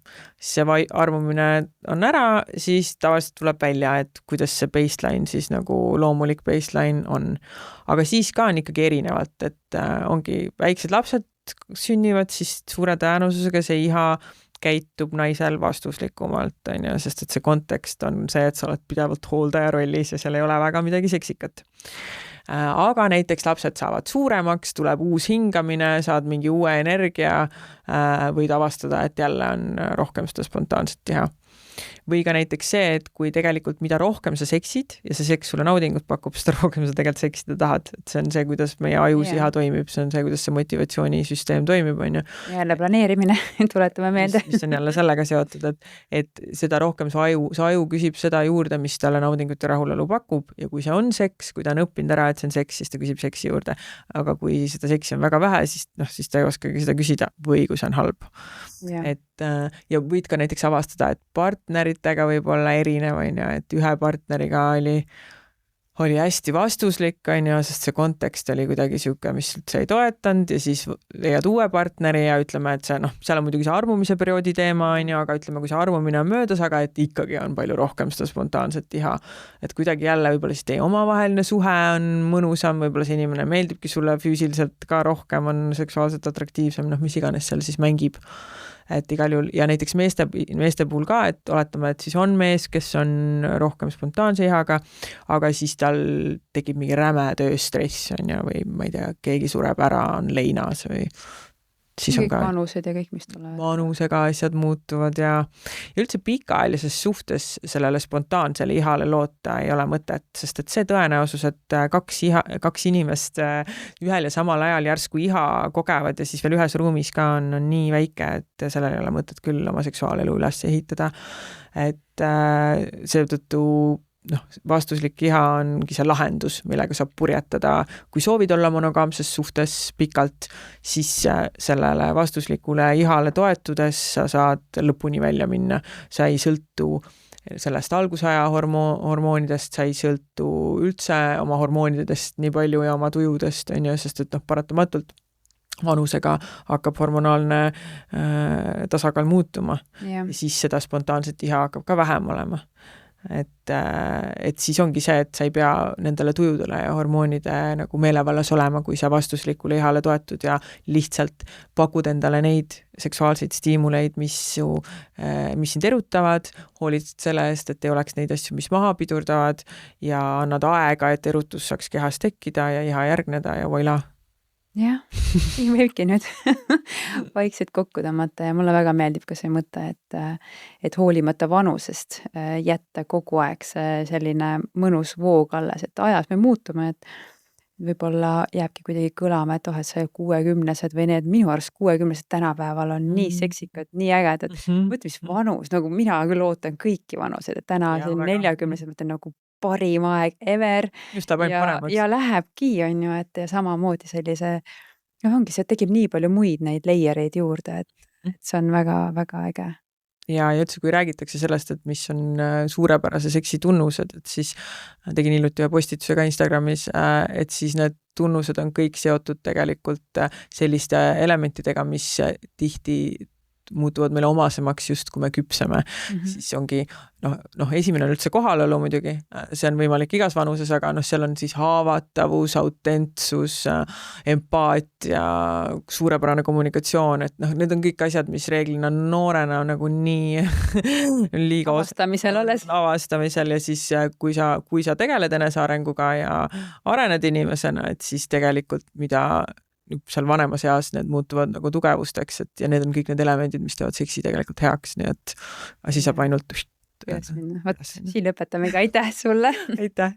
See armumine on ära, siis tavaliselt tuleb välja, et kuidas see baseline siis nagu loomulik baseline on. Aga siis ka on ikkagi erinevalt, et ongi väiksed lapsed sünnivad, siis suure tõenäosusega see iha käitub naisel vastuslikumalt, on ju, sest et see kontekst on see, et sa oled pidevalt hooldaja rollis ja seal ei ole väga midagi seksikat. Aga näiteks lapsed saavad suuremaks, tuleb uus hingamine, saad mingi uue energia, võid avastada, et jälle on rohkem seda spontaanset iha. Või ka näiteks see, et kui tegelikult mida rohkem sa seksid ja see seks sulle naudingut pakub, seda rohkem sa tegelikult seksida tahad. Et see on see, kuidas meie ajus iha toimib, see on see, kuidas see motivatsioonisüsteem toimib, on ju. Jälle planeerimine, tuletame meelde. Mis on jälle sellega seotud, et seda rohkem see aju küsib seda juurde, mis talle naudingut ja rahulolu pakub ja kui see on seks, kui ta on õppinud ära, et see on seks, siis ta küsib seksi juurde. Aga kui seda seksi on väga vähe, siis ta ei oskagi seda küsida või kui see on halb. Ja võid ka näiteks avastada, et partneritega võib olla erinev, on ju, et ühe partneriga oli hästi vastuslik, on ju, sest see kontekst oli kuidagi siuke, mis üldse ei toetanud ja siis leiad uue partneri ja ütleme, et see, seal on muidugi see armumise perioodi teema, on ju, aga ütleme, kui see armumine on möödas, aga et ikkagi on palju rohkem seda spontaanset iha. Et kuidagi jälle võib-olla siis teie omavaheline suhe on mõnusam, võib-olla see inimene meeldibki sulle füüsiliselt ka rohkem, on seksuaalselt atraktiivsem, mis iganes seal siis mängib. Et igal juhul, ja näiteks meeste puhul ka, et oletame, et siis on mees, kes on rohkem spontaanse ihaga, aga siis tal tekib mingi räme tööstress, on ju, või ma ei tea, keegi sureb ära, on leinas või siis kõik on ka vanused ja kõik, mis tulevad. Vanusega asjad muutuvad ja üldse pikaajalises suhtes sellele spontaansele ihale loota ei ole mõtet, sest et see tõenäosus, et kaks inimest ühel ja samal ajal järsku iha kogevad ja siis veel ühes ruumis ka on nii väike, et sellel ei ole mõtet küll oma seksuaalelu üles ehitada. Et seetõttu vastuslik iha ongi see lahendus, millega saab purjetada. Kui soovid olla monogaamses suhtes pikalt, siis sellele vastuslikule ihale toetudes sa saad lõpuni välja minna. Sa ei sõltu sellest algusaja hormoonidest, sa ei sõltu üldse oma hormoonidest nii palju ja oma tujudest, on ju, sest et paratamatult vanusega hakkab hormonaalne tasakaal muutuma ja siis seda spontaanset iha hakkab ka vähem olema. Et siis ongi see, et sa ei pea nendele tujudele ja hormoonide nagu meelevallas olema, kui sa vastuslikule ihale toetud ja lihtsalt pakud endale neid seksuaalseid stiimuleid, mis sind erutavad, hoolid selle eest, et ei oleks neid asju, mis maha pidurdavad ja annad aega, et erutus saaks kehas tekkida ja iha järgneda ja voila. Jah, siin võibki nüüd vaikselt kokku tõmmata ja mulle väga meeldib ka see mõte, et hoolimata vanusest jätta kogu aeg see selline mõnus voog alles, et ajas me muutume, et võib-olla jääbki kuidagi kõlama, et et see 60-sed või need minu arust 60-sed tänapäeval on nii seksikad, nii ägedad. Mõtle, mis vanus, nagu mina küll ootan kõiki vanused, et täna see 40-sed mõtlen nagu parim aeg ever ja lähebki, on ju, et samamoodi sellise, ongi see, tekib nii palju muid neid layereid juurde, et see on väga-väga äge. Ja üldse, kui räägitakse sellest, et mis on suurepärase seksi tunnused, et siis tegin hiljuti ühe postituse ka Instagramis, et siis need tunnused on kõik seotud tegelikult selliste elementidega, mis tihti muutuvad meile omasemaks just, kui me küpseme. Siis ongi, esimene on üldse kohalolu muidugi, see on võimalik igas vanuses, aga seal on siis haavatavus, autentsus, empaatia, suurepärane kommunikatsioon, et need on kõik asjad, mis reeglina noorena nagu nii liiga avastamisel ja siis kui sa tegeled enesearenguga ja arened inimesena, et siis tegelikult mida seal vanemas eas need muutuvad nagu tugevusteks, et ja need on kõik need elemendid, mis teevad seksi tegelikult heaks, nii et asi saab ainult siin lõpetamegi, aitäh sulle! Aitäh!